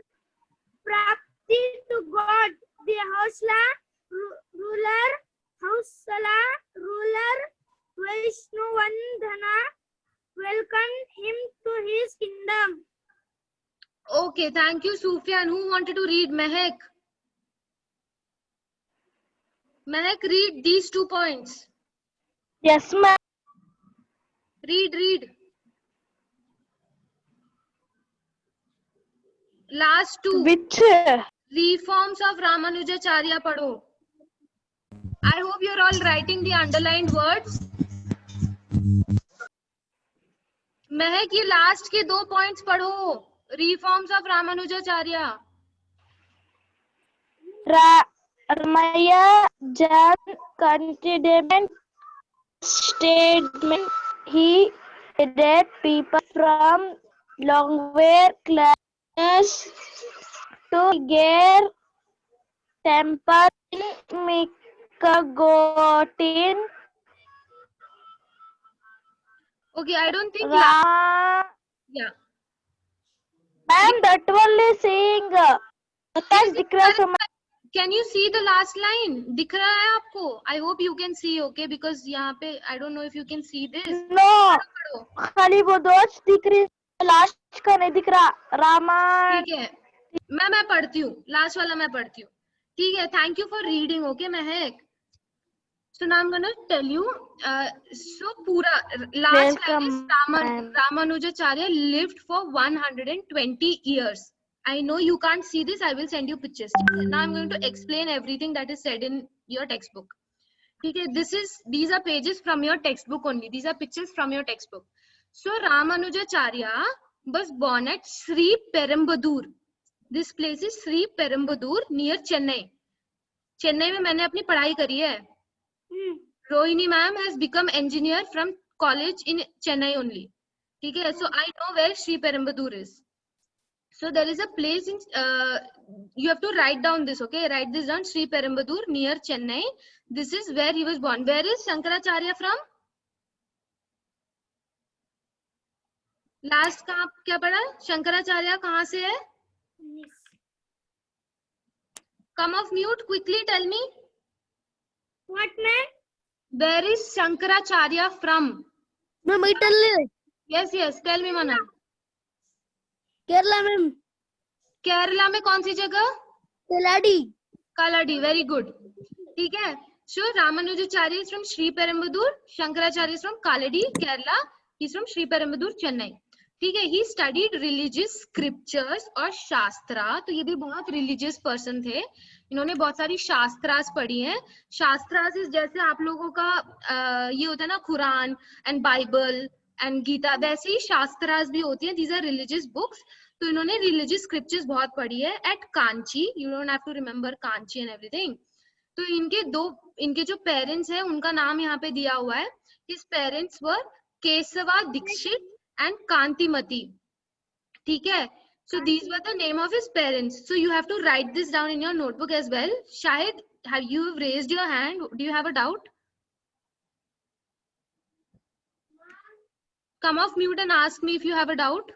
prapti to God. The Hausala ruler Vaishnuvandana welcomed him to his kingdom. Okay, thank you, Sufyan. Who wanted to read? Mehak. Mehak, read these 2 points. Yes, ma'am. Read. Last 2. Which? Reforms of Ramanujacharya padho. I hope you're all writing the underlined words. Mehak, ये last के 2 points पढ़ो. Reforms of Ramanujacharya. Ramaya Jan condemned statement. He led people from Longwear classes to Gare temple in Mikagotin. Okay, I don't think Ma'am, yeah. that only saying. Can you see the last line? दिख रहा है आपको? I hope you can see, okay? Because यहाँ पे I don't know if you can see this. No, पढ़ो. खाली वो दोस्त दिख रही, लास्ट का नहीं दिख रहा. रामा. ठीक है. मैं पढ़ती हूँ. लास्ट वाला मैं पढ़ती हूँ. ठीक है. Thank you for reading, okay, Mehak? So now I'm gonna tell you. So पूरा last line is Ramanujacharya lived for 120 years. I know you can't see this. I will send you pictures. Now I'm going to explain everything that is said in your textbook. Okay, these are pages from your textbook only. These are pictures from your textbook. So Ramanujacharya was born at Sri Perumbudur. This place is Sri Perumbudur near Chennai. Chennai में मैंने अपनी पढ़ाई करी है. Rohini ma'am has become engineer from college in Chennai only. Okay, so I know where Sri Perumbudur is. So there is a place in, you have to write down this, okay? Write this down, Sri Perumbudur near Chennai. This is where he was born. Where is Shankaracharya from? Last का आप क्या पढ़ा? Shankaracharya कहाँ से है? Come off mute, quickly tell me. What, man? Where is Shankaracharya from? Ma'am, I tell you. Yes, tell me, Manan. Kerala, ma'am. Kerala में कौन सी जगह? Kaladi, very good. ठीक है. So Ramanujacharya is from Sri Perumbudur, Shankaracharya is from Kaladi, Kerala. He's from Sri Perumbudur, Chennai. ठीक है. He studied religious scriptures और शास्त्रा. तो ये भी बहुत religious person थे. इन्होंने बहुत सारी शास्त्रास पढ़ी हैं. शास्त्रास इस जैसे आप लोगों का ये होता है ना Quran and Bible and Gita, वैसे ही शास्त्रास भी होती हैं. These are religious books. तो इन्होंने religious scriptures बहुत पढ़ी है at Kanchi. You don't have to remember Kanchi and everything. तो इनके जो पेरेंट्स हैं उनका नाम यहाँ पे दिया हुआ है. His parents were Keshwa Dixit and Kanthimathi. ठीक है. So these were the name of his parents. So you have to write this down in your notebook as well. Shahid, have you raised your hand? Do you have a doubt? Come off mute and ask me if you have a doubt.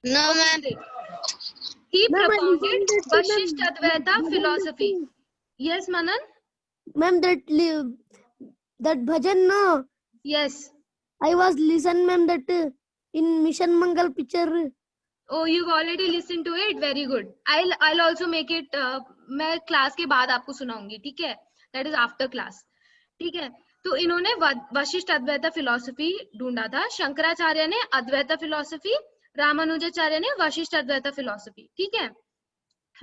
No, ma'am. He propounded Vashishtha Advaita philosophy. Yes, Manan? Ma'am, that bhajan, no? Yes. I was listen, ma'am, that in Mission Mangal picture. Oh, you've already listened to it. Very good. I'll also make it. मैं class के बाद आपको सुनाऊंगी. ठीक है? That is after class. ठीक है? तो इन्होंने वशिष्ठ अद्वैता फिलॉसफी ढूंढा था. शंकराचार्य ने अद्वैता फिलॉसफी, रामानुजाचार्य ने वशिष्ठ अद्वैता फिलॉसफी. ठीक है?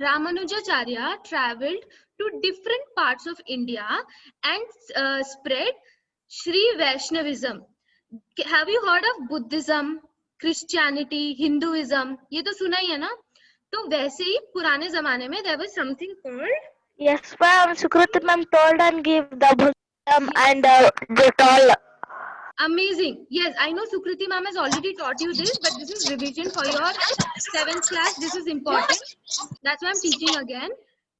Ramanujacharya traveled to different parts of India and spread Sri Vaishnavism. Have you heard of Buddhism, Christianity, Hinduism? ये तो सुना ही है ना? तो वैसे ही पुराने जमाने में there was something called Yes, ma'am. Sukriti ma'am told and give the bhusam and the tall. amazing. Yes, I know Sukriti ma'am has already taught you this, but this is revision for your 7th class. This is important. That's why I'm teaching again.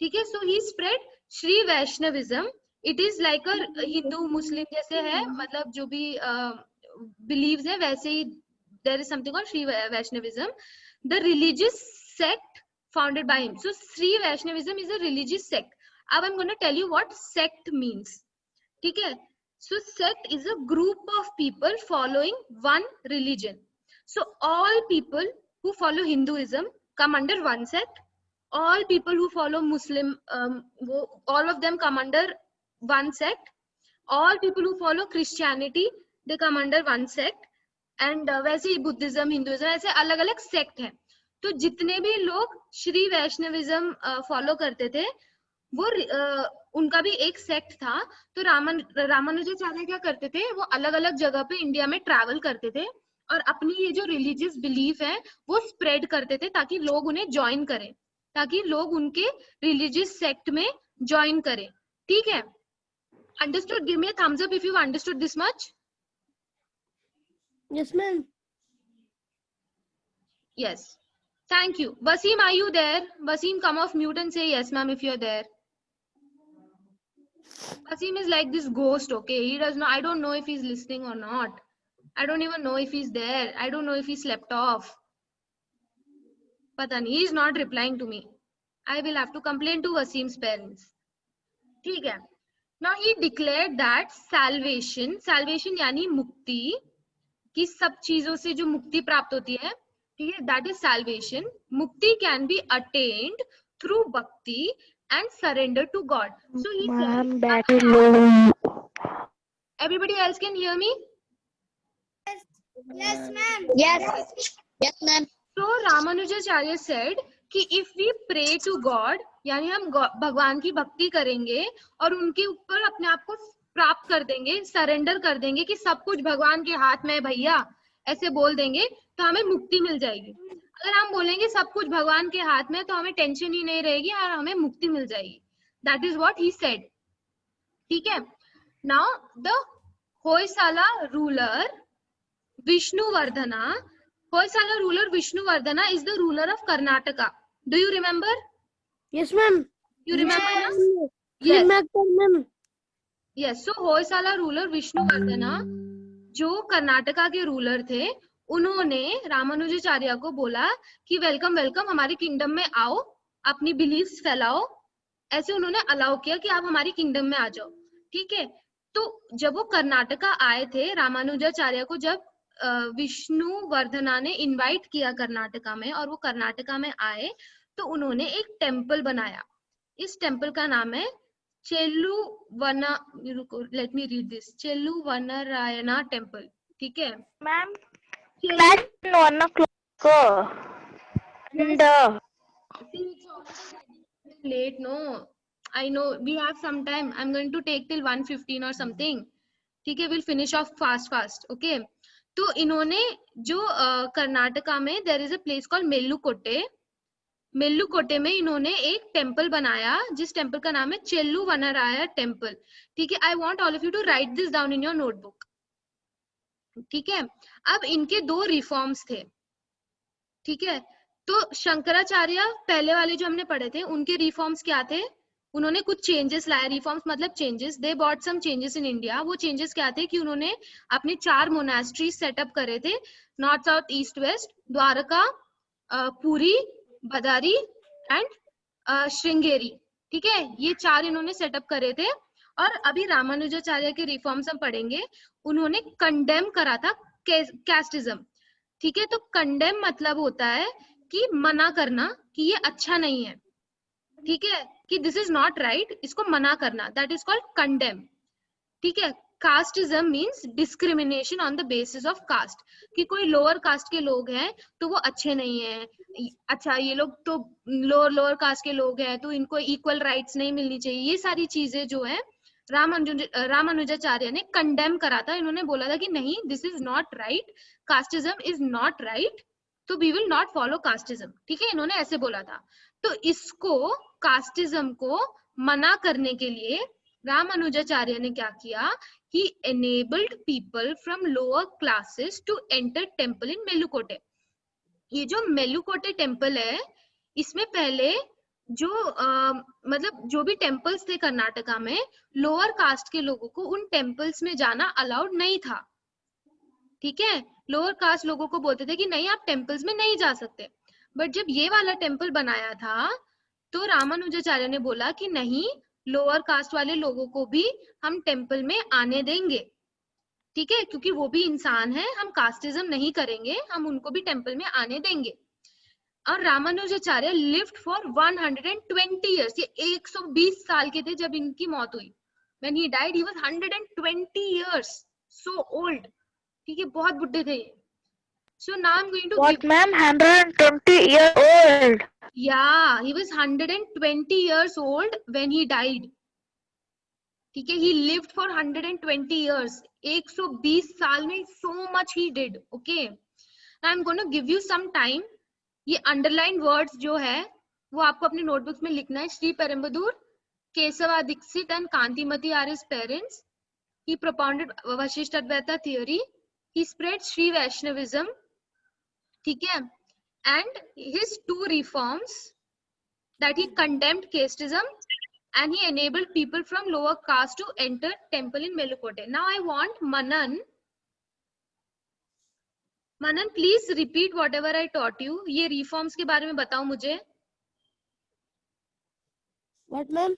Okay, so he spread Shri Vaishnavism. It is like a Hindu Muslim जैसे है, मतलब जो भी believes है वैसे ही there is something called Shri Vaishnavism, the religious sect founded by him. So Shri Vaishnavism is a religious sect. Now I'm going to tell you what sect means. ठीक है? So sect is a group of people following one religion. So all people who follow Hinduism come under one sect. All people who follow Muslim, all of them come under one sect. All people who follow Christianity, they come under one sect. And वैसे ही Buddhism, Hinduism ऐसे अलग अलग sect हैं. तो जितने भी लोग Shri Vaishnavism follow करते थे वो उनका भी एक सेक्ट था. तो रामानुजाचार्य क्या करते थे, वो अलग अलग जगह पे इंडिया में ट्रैवल करते थे और अपनी ये जो रिलीजियस बिलीफ है वो स्प्रेड करते थे ताकि लोग उन्हें ज्वाइन करें, ताकि लोग उनके रिलीजियस सेक्ट में ज्वाइन करें. ठीक है? Understood? Give me a thumbs up if you understood this much. Yes, ma'am. Yes. Thank you. Wasim, are you there? Wasim, come off mute and say yes, ma'am, if you're there. Wasim is like this ghost, okay? He does not, I don't know if he's listening or not. I don't even know if he's there. I don't know if he slept off. Pata nahi, he is not replying to me. I will have to complain to Wasim's parents. ठीक है? Now he declared that salvation यानी मुक्ति, कि सब चीजों से जो मुक्ति प्राप्त होती है, ठीक है, that is salvation. Mukti can be attained through bhakti and surrender to God. So he Ma'am, said, battery low. everybody else can hear me? Yes, ma'am. Yes. Yes, ma'am. So Ramanujacharya said कि if we pray to God, यानी हम भगवान की भक्ति करेंगे और उनके ऊपर अपने आप को प्राप्त कर देंगे, सरेंडर कर देंगे कि सब कुछ भगवान के हाथ में है भैया, ऐसे बोल देंगे तो हमें मुक्ति मिल जाएगी. अगर हम बोलेंगे सब कुछ भगवान के हाथ में तो हमें टेंशन ही नहीं रहेगी और हमें मुक्ति मिल जाएगी. That is what he said. ठीक है? Now the Hoysala ruler Vishnuvardhana, Hoysala ruler Vishnuvardhana is the ruler of Karnataka. Do you remember? Yes, ma'am. You remember? Yes. Na? Yes. Ma'am. Yes. So Hoysala ruler Vishnuvardhana, जो कर्नाटका के ruler थे, उन्होंने रामानुजाचार्य को बोला कि welcome welcome, हमारी किंगडम में आओ, अपनी बिलीफ्स फैलाओ. ऐसे उन्होंने अलाउ किया कि आप हमारी किंगडम में आ जाओ. ठीक है? तो जब वो कर्नाटका आए थे, रामानुजाचार्य को जब विष्णुवर्धना ने इनवाइट किया कर्नाटका में और वो कर्नाटका में आए तो उन्होंने एक टेम्पल बनाया. इस टेम्पल का नाम है Chelluvana, let me read this, Chelluvanarayana temple. ठीक है Ma'am, class 1 o'clock. And late, no, I know we have some time. I'm going to take till 1:15 or something. ठीक है? We'll finish off fast. Okay? तो इन्होंने जो कर्नाटका में there is a place called Melukote. Melukote में इन्होंने एक टेम्पल बनाया जिस टेम्पल का नाम है चेल्लुवनारायण टेम्पल. ठीक है? I want all of you to write this down in your notebook. ठीक है? अब इनके 2 रिफॉर्म्स थे. ठीक है? तो शंकराचार्य पहले वाले जो हमने पढ़े थे उनके रिफॉर्म्स क्या थे? उन्होंने कुछ चेंजेस लाए. रिफॉर्म्स मतलब changes. They brought some changes in India. वो चेंजेस क्या थे कि उन्होंने अपने 4 मोनास्ट्रीज सेटअप करे थे, north south east west, Dwarka, Puri, Badari and Sringeri. ठीक है? ये 4 इन्होंने सेटअप करे थे. और अभी रामानुजाचार्य के रिफॉर्म्स हम पढ़ेंगे. उन्होंने कंडेम करा था कैस्टिज्म. ठीक है? तो कंडेम मतलब होता है कि मना करना कि ये अच्छा नहीं है. ठीक है? कि दिस इज नॉट राइट, इसको मना करना, दैट इज कॉल्ड कंडेम. ठीक है? Casteism means discrimination on the basis of caste, कि कोई लोअर कास्ट के लोग हैं तो वो अच्छे नहीं हैं, अच्छा ये लोग तो लोअर कास्ट के लोग हैं तो इनको इक्वल राइट्स नहीं मिलनी चाहिए. ये सारी चीजें जो है रामानुजाचार्य ने कंडेम करा था. इन्होंने बोला था कि नहीं, this is not right, casteism is not right. तो we will not follow casteism. ठीक है, इन्होंने ऐसे बोला था। तो इसको कास्टिज्म को मना करने के लिए रामानुजाचार्य ने क्या किया, he enabled people from lower classes to enter temple in Melukote. ये जो मेलुकोटे टेम्पल है, इसमें पहले जो मतलब जो भी टेम्पल्स थे कर्नाटका में, लोअर कास्ट के लोगों को उन टेम्पल्स में जाना अलाउड नहीं था। ठीक है, लोअर कास्ट लोगों को बोलते थे कि नहीं आप टेम्पल्स में नहीं जा सकते। बट जब ये वाला टेम्पल बनाया था तो रामानुजाचार्य ने बोला कि नहीं, लोअर कास्ट वाले लोगों को भी हम टेम्पल में आने देंगे। ठीक है, क्योंकि वो भी इंसान है, हम कास्टिज्म नहीं करेंगे, हम उनको भी टेम्पल में आने देंगे। और रामानुजाचार्य लिव्ड फॉर 120 इयर्स। ये 120 साल के थे जब इनकी मौत हुई। When he died, he was 120 years, so old. ठीक है, बहुत बुड्ढे थे ये। So now I'm going to What, give... ma'am? 120 years old. Yeah, he was 120 years old when he died. ठीक है, he lived for 120 years. 120 साल में so much he did. Okay. Now I'm going to give you some time. ये underlined words जो है वो आपको अपने notebooks में लिखना है। Shri पेरुम्बदूर, Kesava Dixit and Kantimati are his parents. He propounded Vashishta Advaita theory. He spread Sri Vaishnavism. ठीक है, and his two reforms, that he condemned casteism and he enabled people from lower caste to enter temple in Melukote. Now I want Manan. Manan, please repeat whatever I taught you. ये reforms के बारे में बताओ मुझे। What, ma'am?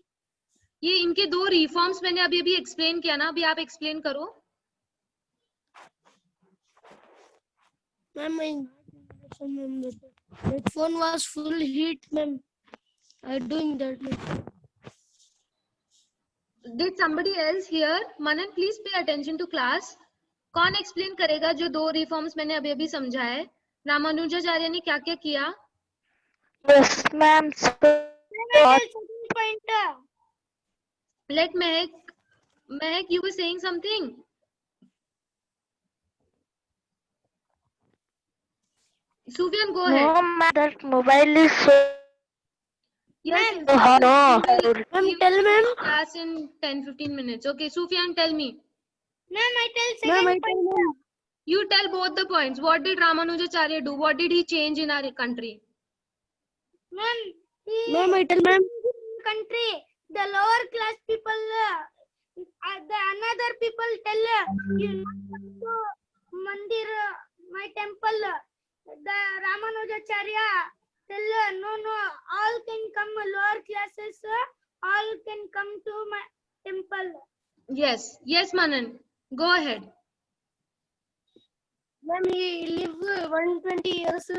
ये इनके दो reforms मैंने अभी explain किया ना, अभी आप explain करो। Ma'am, that phone was full heat, ma'am. I'm doing that. Did somebody else hear? Manan, please pay attention to class. कौन explain करेगा जो दो reforms मैंने अभी समझा है? रामानुजाचार्य ने क्या क्या किया? Yes, ma'am. Let Mehak, you were saying something. Sufyan, go ahead. No, ma'am, that mobile is so... Yes, no. Ma'am, tell ma'am. Class in 10-15 minutes. Okay, Sufyan, tell me. Ma'am, I tell second point. You tell both the points. What did Ramanujacharya do? What did he change in our country? Ma'am, I tell ma'am. Country, the lower class people, the another people tell you not to mandir, my temple. The Ramanujacharya tell no, all can come, lower classes, all can come to my temple. Yes, Manan. Go ahead. Ma'am, he live 120 years.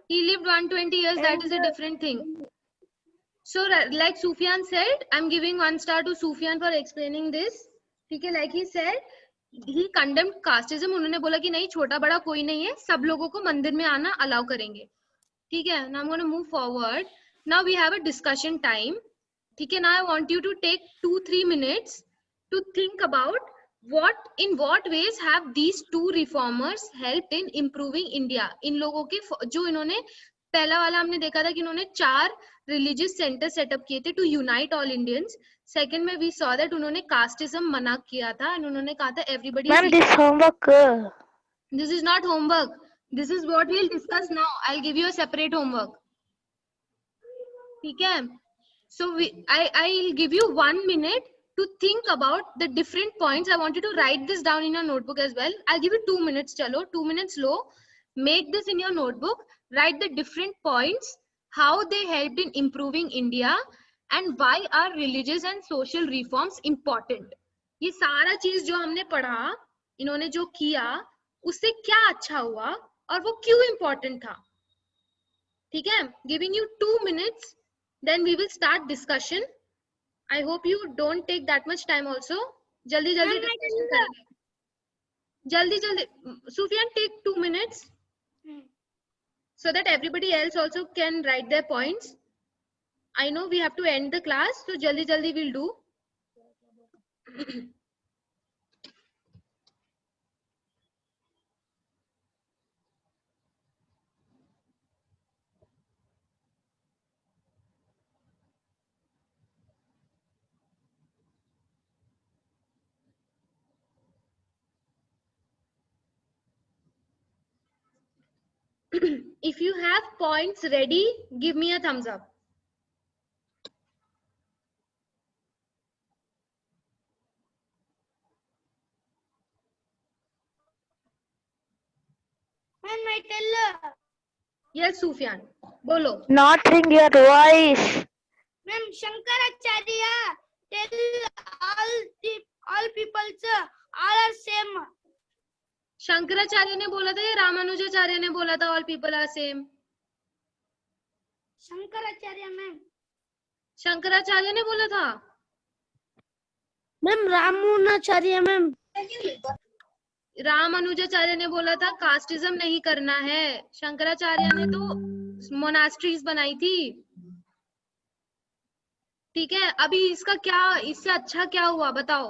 He lived 120 years. That is a different thing. So, like Sufyan said, I'm giving 1 star to Sufyan for explaining this. ठीक है, like he said, he condemned casteism. उन्होंने बोला कि नहीं, छोटा बड़ा कोई नहीं है, सब लोगों को मंदिर में आना अलाउ करेंगे। ठीक है, now I'm going to move forward. Now we have a discussion time. ठीक है, now I want you to take 2-3 minutes to think about in what ways have these two reformers helped in improving India. इन लोगों के जो इन्होंने पहला वाला हमने देखा था कि इन्होंने 4 religious center सेटअप किए थे to unite all Indians. Second में we saw that उन्होंने casteism मना किया था and उन्होंने कहा था everybody. Ma'am, this homework. This is not homework. This is what we'll discuss now. I'll give you a separate homework. ठीक है? So I'll give you 1 minute to think about the different points. I want you to write this down in your notebook as well. I'll give you 2 minutes. Chalo, 2 minutes low. Make this in your notebook. Write the different points, how they helped in improving India, and why are religious and social reforms important. ये सारा चीज जो हमने पढ़ा, इन्होंने जो किया, उससे क्या अच्छा हुआ और वो क्यों important था. ठीक है? Giving you 2 minutes, then we will start discussion. I hope you don't take that much time also. जल्दी discussion करेंगे. जल्दी. Sufyan, take 2 minutes. So that everybody else also can write their points. I know we have to end the class, so jaldi we'll do. If you have points ready, give me a thumbs up. Ma'am, I tell. Yes, Sufyan. Bolo. Not hearing your voice. Ma'am, Shankaracharya tell all peoples all are same. Shankaracharya ने बोला था या रामानुजाचार्य ने बोला था all people are same? Shankaracharya, ma'am. Shankaracharya ने बोला था. Ma'am, Ramanujacharya, ma'am. रामानुजाचार्य ने बोला था कास्टिज्म नहीं करना है. शंकराचार्य ने तो मोनास्ट्रीज बनाई थी. ठीक है, अभी इसका क्या, इससे अच्छा क्या हुआ बताओ?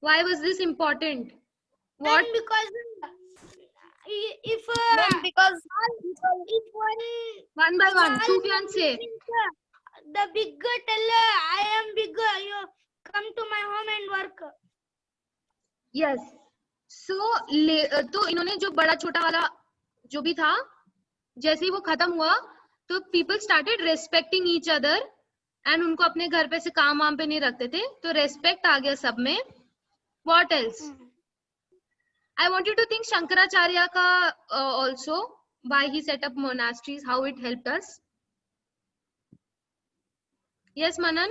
Why was this important? What? Ma'am, because if Because if One by one. Sufyan say. the bigger tell I am bigger, you come to my home and work. Yes. So तो इन्होंने जो बड़ा छोटा वाला जो भी था, जैसे ही वो खत्म हुआ तो people started respecting each other and उनको अपने घर पे से काम वाम पे नहीं रखते थे, तो respect आ गया सब में. What else? I want you to think Shankaracharya ka also, why he set up monasteries, how it helped us. Yes, Manan?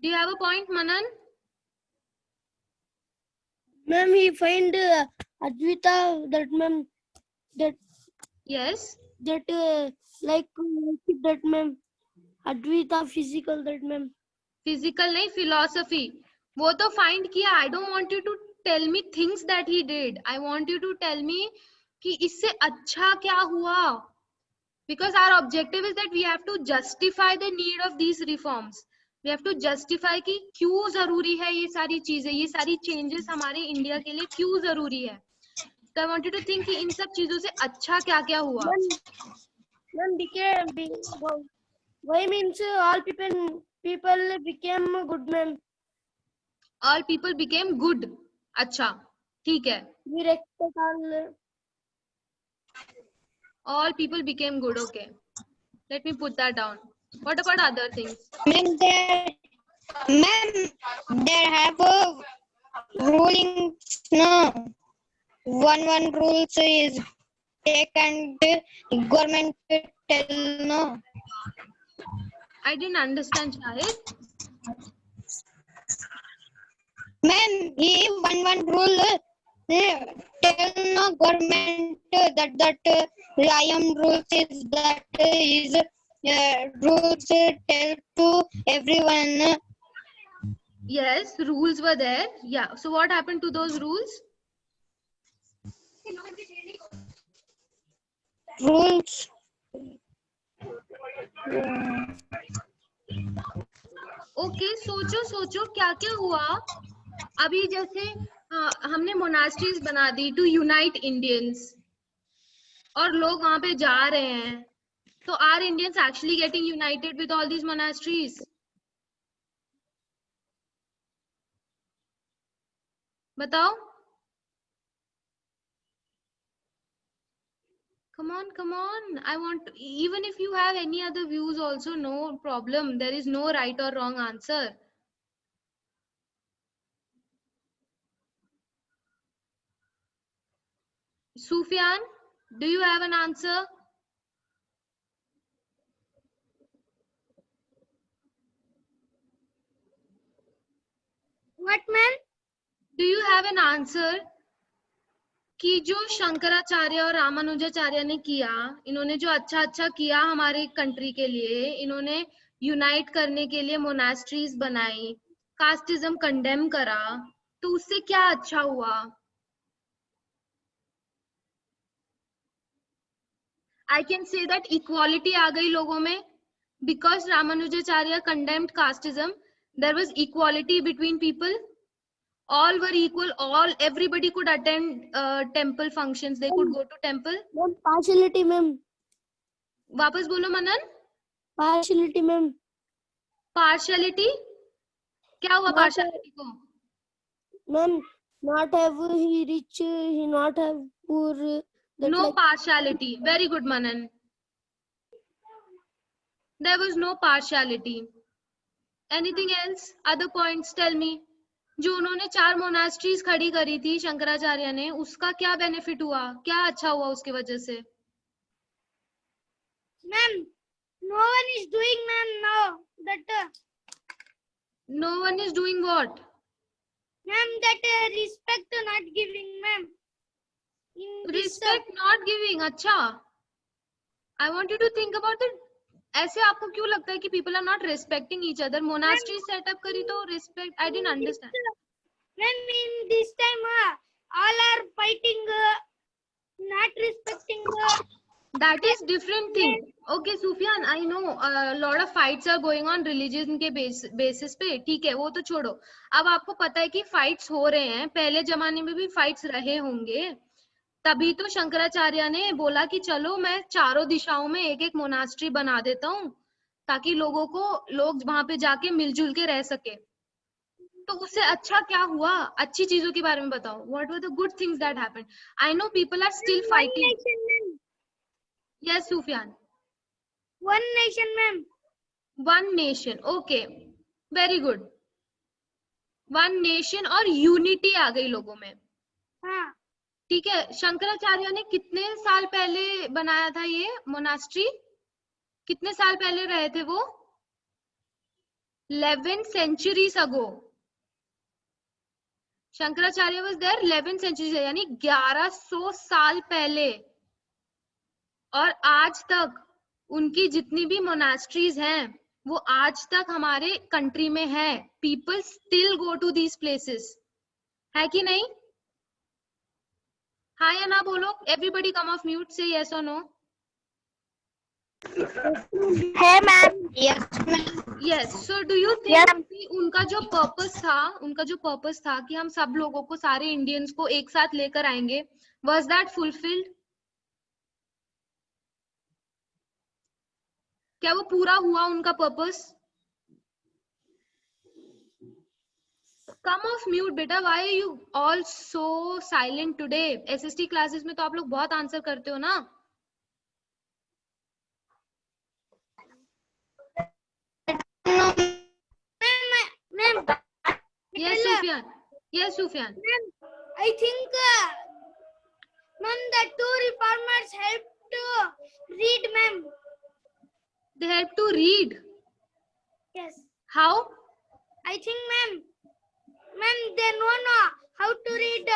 Do you have a point, Manan? Ma'am, he find Advaita that ma'am Yes. that like that ma'am Advaita physical that ma'am. Physical नहीं, philosophy. वो तो find किया. I don't want you to tell me things that he did. I want you to tell me कि इससे अच्छा क्या हुआ. Because our objective is that we have to justify the need of these reforms. We have to justify कि क्यों जरूरी है ये सारी चीजें, ये सारी changes हमारे इंडिया के लिए क्यों जरूरी है. So I want you to think कि इन सब चीजों से अच्छा क्या क्या हुआ. Ma'am became why means all people became good ma'am. All people became good. अच्छा, ठीक है. We respect All people became good. Okay. Let me put that down. What about other things? ma'am, there have a ruling. No, one rules is take and government tell no. I didn't understand, Shahid. Ma'am, he one rule tell no government that I am rules is that is rules tell to everyone. Yes, rules were there. Yeah. So what happened to those rules? Rules. Okay, सोचो क्या क्या हुआ. अभी जैसे हमने monasteries बना दी to unite Indians और लोग वहां पे जा रहे हैं, तो are Indians actually getting united with all these monasteries? बताओ. Come on. I want to, even if you have any other views also, no problem. There is no right or wrong answer. Sufyan, do you have an answer? what ma'am? Do you have an answer? कि जो शंकराचार्य और रामानुजाचार्य ने किया, इन्होंने जो अच्छा किया हमारे कंट्री के लिए, इन्होंने यूनाइट करने के लिए मोनास्ट्रीज बनाई, कास्टिज्म कंडेम करा, तो उससे क्या अच्छा हुआ? I can say that equality आ गई लोगों में, because Ramanujacarya condemned casteism. There was equality between people. All were equal. Everybody could attend temple functions. They could go to temple. Ma'am, partiality ma'am. वापस बोलो मनन. Partiality ma'am. Partiality? क्या हुआ partiality को? Ma'am, not have he rich, he not have poor. That No like, partiality. Very good, Manan. There was no partiality. Anything else? Other points? Tell me. जो उन्होंने 4 monasteries खड़ी करी थी शंकराचार्य ने, उसका क्या बेनिफिट हुआ, क्या अच्छा हुआ उसकी वजह से? ma'am, no one is doing, ma'am, now that No one is doing what? ma'am, that respect not giving, ma'am. In this, Respect not giving. अच्छा. I want you to think about it. ऐसे आपको क्यों लगता है कि people are not respecting each other? Monastery set up करी तो respect. I didn't understand. ma'am, in this time, all are fighting, not respecting. That is different thing. Okay, Sufyan, I know a lot of fights are going on religion के basis पे. ठीक है, वो तो छोड़ो. अब आपको पता है कि fights हो रहे हैं. पहले जमाने में भी fights रहे होंगे. तभी तो शंकराचार्य ने बोला कि चलो मैं चारों दिशाओं में एक एक मोनास्ट्री बना देता हूँ ताकि लोग वहां पे जाके मिलजुल के रह सके. तो उससे अच्छा क्या हुआ? अच्छी चीजों के बारे में बताओ. What were the good things that happened? I know people are still fighting. One nation, ma'am. Yes, Sufyan. One nation, ma'am. One nation. Okay. Very good. One nation और unity आ गई लोगों में. हाँ. ठीक है. शंकराचार्य ने कितने साल पहले बनाया था ये मोनास्ट्री? कितने साल पहले रहे थे वो? 11 centuries ago. Shankaracharya was there 11 centuries, यानी 1100 साल पहले. और आज तक उनकी जितनी भी मोनास्ट्रीज हैं वो आज तक हमारे कंट्री में है. People still go to these places. है कि नहीं? हाँ या ना बोलो. Everybody come off mute, say yes और नो. है ma'am. Yes. So do you think कि उनका जो पर्पस था कि हम सब लोगों को, सारे इंडियंस को एक साथ लेकर आएंगे, वाज दैट फुलफिल्ड? क्या वो पूरा हुआ उनका पर्पस? कम ऑफ म्यूट बेटा. Why are you all so silent today? SST classes में तो आप लोग बहुत आंसर करते हो ना. Ma'am. Yes Sufiyan. Yes Sufiyan. Ma'am, I think, ma'am, the two reformers helped to read, ma'am. They help to read. Yes. How? I think, ma'am, they know how to read.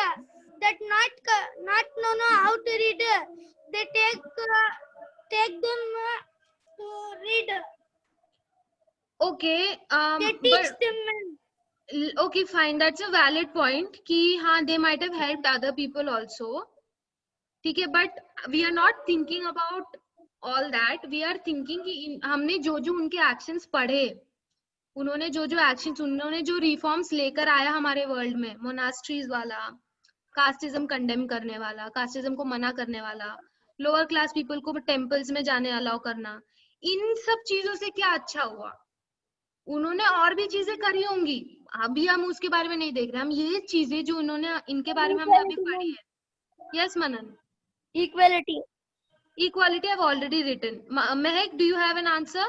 That not know how to read. They take them to read. Okay. They teach But them, ma'am. okay, fine. That's a valid point. कि हाँ, they might have helped other people also. ठीक है. But we are not thinking about all that. We are thinking कि हमने जो उनके actions पढ़े, उन्होंने जो एक्शंस, उन्होंने जो रिफॉर्म्स लेकर आया हमारे वर्ल्ड में, मोनास्ट्रीज वाला, कास्टिज्म कंडेम करने वाला, कास्टिज्म को मना करने वाला, लोअर क्लास पीपल को टेम्पल्स में जाने अलाउ करना, इन सब चीजों से क्या अच्छा हुआ? उन्होंने और भी चीजें करी होंगी, अभी हम उसके बारे में नहीं देख रहे. हम ये चीजें जो उन्होंने, इनके बारे में हमने अभी पढ़ी है. Yes Manan. Equality. Equality I've already written. Mehak, do you have an answer?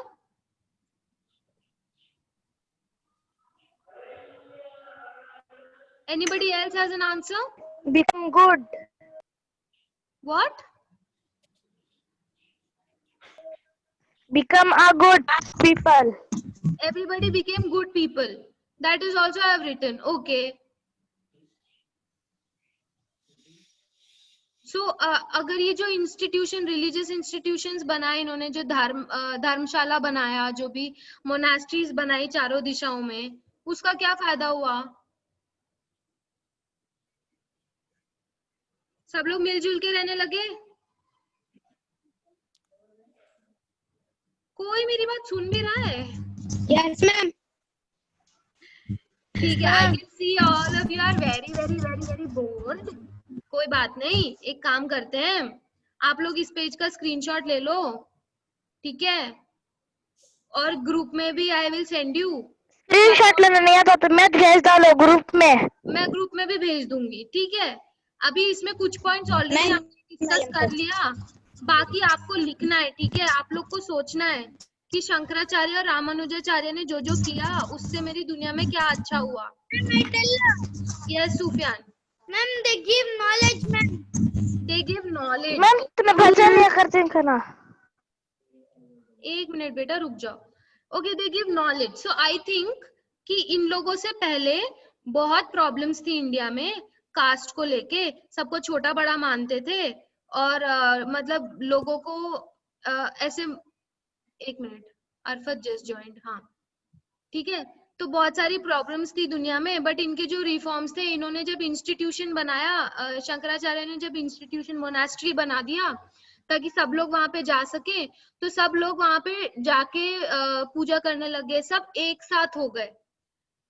Anybody else has an answer? Become good. What? Become a good people. Everybody became good people. That is also I have written. Okay. So अगर ये जो institution, religious institutions बनाए इन्होंने, जो धर्मशाला बनाया, जो भी monasteries बनाई चारों दिशाओं में, उसका क्या फायदा हुआ? सब लोग मिलजुल के रहने लगे? कोई मेरी बात सुन भी रहा है? Yes, ma'am. ठीक है. I can see all of you are very very very very bored. कोई बात नहीं, एक काम करते हैं, आप लोग इस पेज का स्क्रीनशॉट ले लो, ठीक है? और ग्रुप में भी I will send you. Screenshot लेना नहीं आता तो मैं भेज डालो ग्रुप में। मैं ग्रुप में भी भेज दूंगी, ठीक है। अभी इसमें कुछ पॉइंट्स ऑलरेडी हमने डिस्कस कर लिया, बाकी आपको लिखना है, ठीक है। आप लोग को सोचना है कि शंकराचार्य और रामानुजाचार्य ने जो जो किया उससे मेरी दुनिया में क्या अच्छा हुआ। Yes Sufiyan. Ma'am they give knowledge ma'am. They give knowledge. Ma'am तुम्हें भजन नहीं करते करना। एक मिनट बेटा रुक जाओ। Okay, they give knowledge. So I think कि इन लोगों से पहले बहुत प्रॉब्लम्स थी इंडिया में कास्ट को लेके, सबको छोटा बड़ा मानते थे और मतलब लोगों को ऐसे, एक मिनट, अरफत जस्ट जॉइंड, हाँ ठीक है। तो बहुत सारी प्रॉब्लम्स थी दुनिया में, बट इनके जो रिफॉर्म्स थे, इन्होंने जब इंस्टीट्यूशन बनाया, शंकराचार्य ने जब इंस्टीट्यूशन मोनास्ट्री बना दिया ताकि सब लोग वहां पे जा सके, तो सब लोग वहां पे जाके पूजा करने लगे, सब एक साथ हो गए,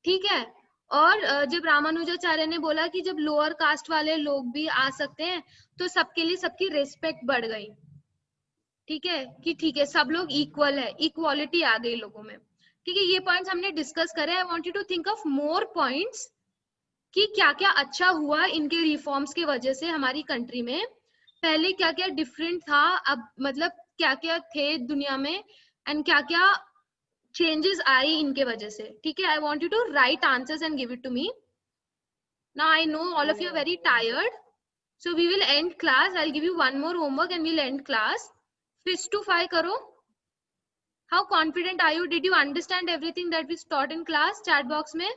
ठीक है। और जब रामानुजाचार्य ने बोला कि जब लोअर कास्ट वाले लोग भी आ सकते हैं तो सबके लिए सबकी रिस्पेक्ट बढ़ गई, ठीक है, कि ठीक है सब लोग इक्वल है, इक्वालिटी आ गई लोगों में, ठीक है। ये पॉइंट्स हमने डिस्कस करे। I want you to think of more points कि क्या क्या अच्छा हुआ इनके रिफॉर्म्स की वजह से हमारी कंट्री में। पहले क्या क्या डिफरेंट था, अब मतलब क्या क्या थे दुनिया में एंड क्या क्या चेंजेस आई इनके वजह से, ठीक है। I want you to write answers and give it to me. Now I know all of you are very tired, so we will end class. I will give you one more homework and we'll end class. 5 to 5 करो। How confident are you? Did you understand everything that we taught in class? Chat box में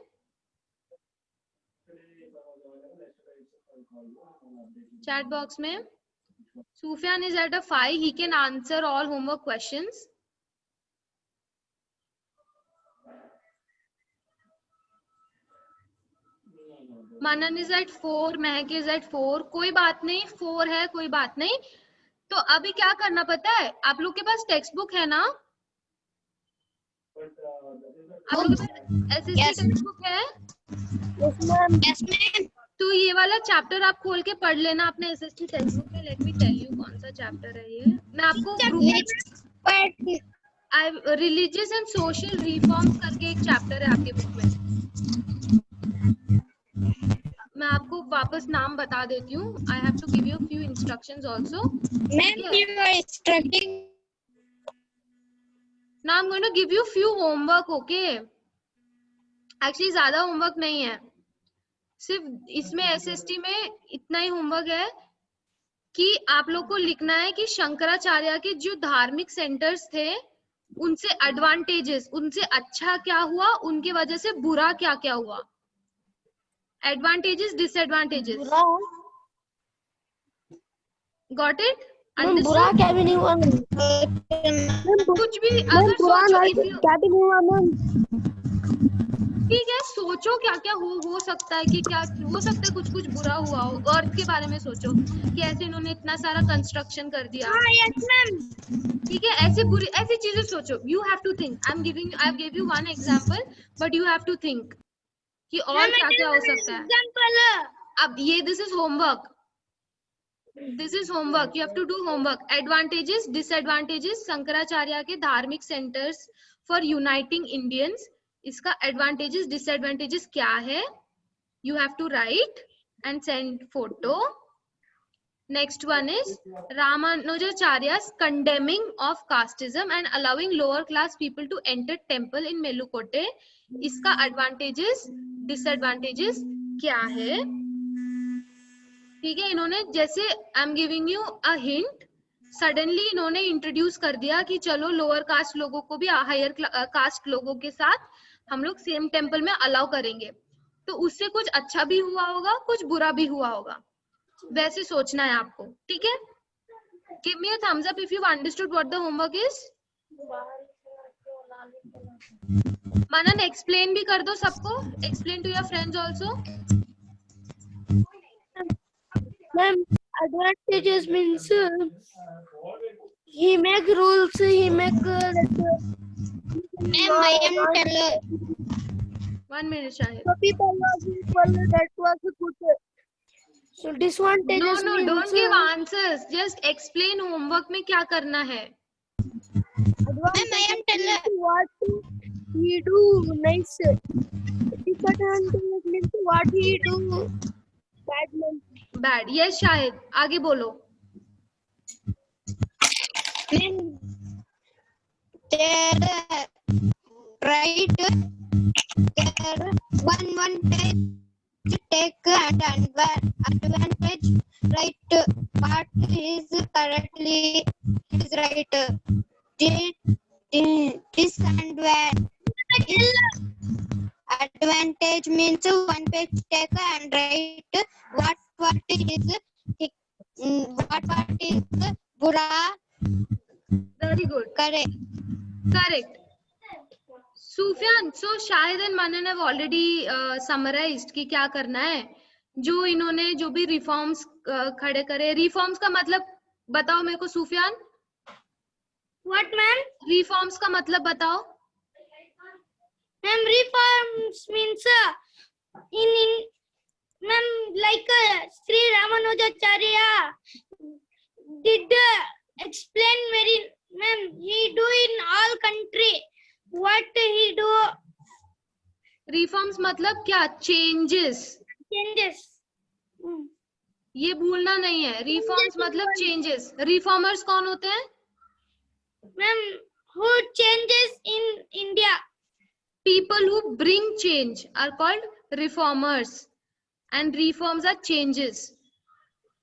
chat box में Sufyan is at a 5. He can answer all homework questions. Manan is at 4. Mehak is at 4. कोई बात नहीं, 4 है, कोई बात नहीं। तो अभी क्या करना पता है, आप लोग के पास टेक्स्ट बुक है ना? आप लोग के पास एसएसटी टेक्स्ट बुक है? Yes, ma'am. तो ये वाला चैप्टर आप खोल के पढ़ लेना अपने एसएसटी टेक्स्ट बुक में। लेट मी टेल यू कौन सा चैप्टर है ये। मैं आपको रिलीजियस एंड सोशल रिफॉर्म्स करके एक चैप्टर है आपके बुक में। मैं आपको वापस नाम बता देती हूँ। I have to give you few instructions also. Ma'am, you are instructing. Now I'm going to give you few homework, okay? Actually ज्यादा होमवर्क नहीं है, सिर्फ इसमें एसएसटी में इतना ही होमवर्क है कि आप लोग को लिखना है कि शंकराचार्य के जो धार्मिक सेंटर्स थे उनसे एडवांटेजेस, उनसे अच्छा क्या हुआ, उनके वजह से बुरा क्या क्या हुआ। Advantages, disadvantages. Got it? बुरा क्या भी नहीं हुआ, कुछ भी अगर सोचो, क्या भी नहीं हुआ मैम। ठीक है, सोचो क्या क्या हो सकता है, कि क्या हो सकता है, कुछ कुछ बुरा हुआ हो। अर्थ के बारे में सोचो कि ऐसे इन्होंने इतना सारा कंस्ट्रक्शन कर दिया, ठीक है, ऐसी चीजें सोचो। You have to think. I give you one example, but you have to think कि और क्या क्या हो सकता है। अब ये this is homework, this is homework, you have to do homework. Advantages, disadvantages Shankaracharya के धार्मिक सेंटर्स फॉर यूनाइटिंग इंडियंस, इसका एडवांटेजेस डिसएडवांटेजेस क्या है, you have to write and send photo. Next one is Ramanujacharya's condemning of casteism and allowing lower class people to enter temple in Melukotte, इसका advantages disadvantages क्या है, ठीक है। इन्होंने जैसे I am giving you a hint, suddenly इन्होंने introduce कर दिया कि चलो लोअर कास्ट लोगों को भी हायर कास्ट लोगों के साथ हम लोग सेम टेम्पल में अलाउ करेंगे, तो उससे कुछ अच्छा भी हुआ होगा, कुछ बुरा भी हुआ होगा, वैसे सोचना है आपको, ठीक है। Give me a thumbs up if you understood what the homework is. Manan explain भी कर दो सबको, explain to your friends also. Ma'am, advantages means he make rules, he make Ma'am, I am teller. 1 minute Shahid. so people was equal, that was good. So disadvantages No, means don't give answers. Just explain homework में क्या करना है। Ma'am, I am teller. he do nice. Disadvantage means what he do bad means. Bad. Yes, Shahid. आगे बोलो. Then there right there one take advantage right part is correctly is right disadvantage means one page take and write what is bura. Very good. Correct. Sufyan, so Shahid and Manan have already summarized कि क्या करना है. जो इन्होंने जो भी reforms खड़े करे, reforms का मतलब बताओ मेरे को सुफियान. What ma'am? Reforms का मतलब बताओ. Ma'am, reforms means in ma'am like Sri Ramanujacharya did explain very ma'am he do in all country what he do Reforms मतलब क्या? Changes. ये भूलना नहीं है. Reforms मतलब changes. Reformers कौन होते हैं? Ma'am, who changes in India? People who bring change are called reformers, and reforms are changes.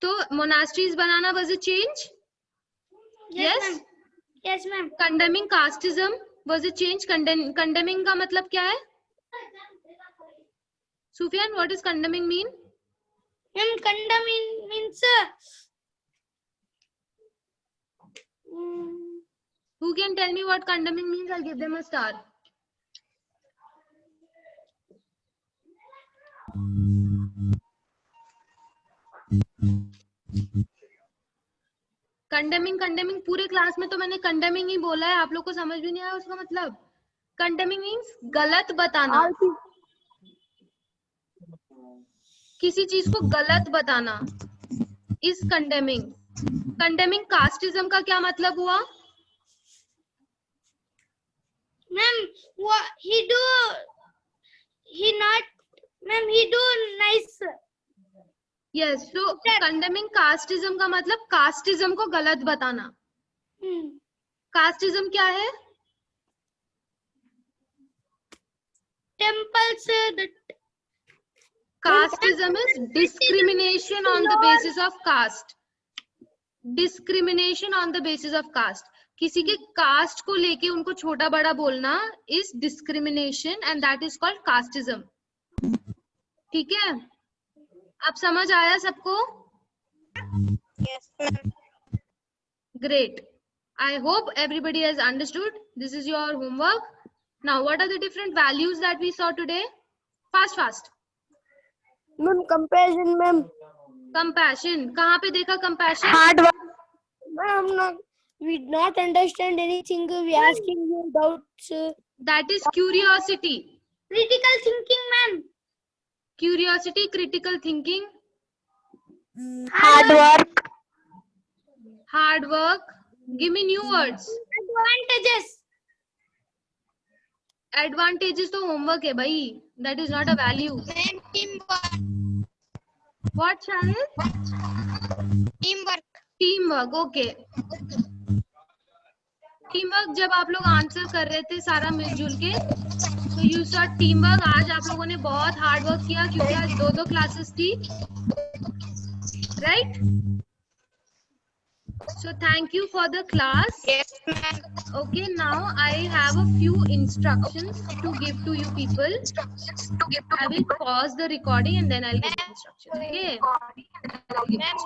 तो monasteries banana was a change. Yes. Ma'am. Yes, ma'am. Condemning casteism was a change. Condemning का मतलब क्या है? Sufyan, what does condemning mean? Ma'am, condemning means Who can tell me what condemning means? I'll give them a star. Condemning पूरे class में तो मैंने condemning ही बोला है. आप लोग को समझ भी नहीं आया उसका मतलब. कंडेमिंग मीन्स गलत बताना. किसी चीज को गलत बताना इज कंडेमिंग. कंडेमिंग कास्टिज्म का क्या मतलब हुआ? ma'am, what he do nice. Yes. So condemning casteism का मतलब कास्टिज्म को गलत बताना. कास्टिज्म क्या है? Temples Casteism is discrimination on the basis of caste. Discrimination on the basis of caste. किसी के कास्ट को लेके उनको छोटा बड़ा बोलना is discrimination and that is called casteism. ठीक है? अब समझ आया सबको? Yes, ma'am. Great. I hope everybody has understood. This is your homework. Now, what are the different values that we saw today? Fast. Ma'am, compassion, ma'am. Compassion. कहाँ पे देखा compassion? Hard work. Ma'am, we not understand anything. We asking you doubts. That is curiosity. Critical thinking, ma'am. Curiosity, critical thinking. Hard work. Hard work. Give me new words. Advantages. Advantages तो homework है भाई. That is not a value. Ma'am, teamwork. What, Shahid? Teamwork. Okay. Teamwork जब आप लोग answer कर रहे थे सारा मिलजुल के, तो you saw teamwork. आज आप लोगों ने बहुत हार्ड वर्क किया क्योंकि आज 2 क्लासेस थी, right? So thank you for the class. Yes, ma'am. Okay, now I have a few instructions to give to you people. I will pause the recording and then I'll give the instructions. Okay. Ma'am.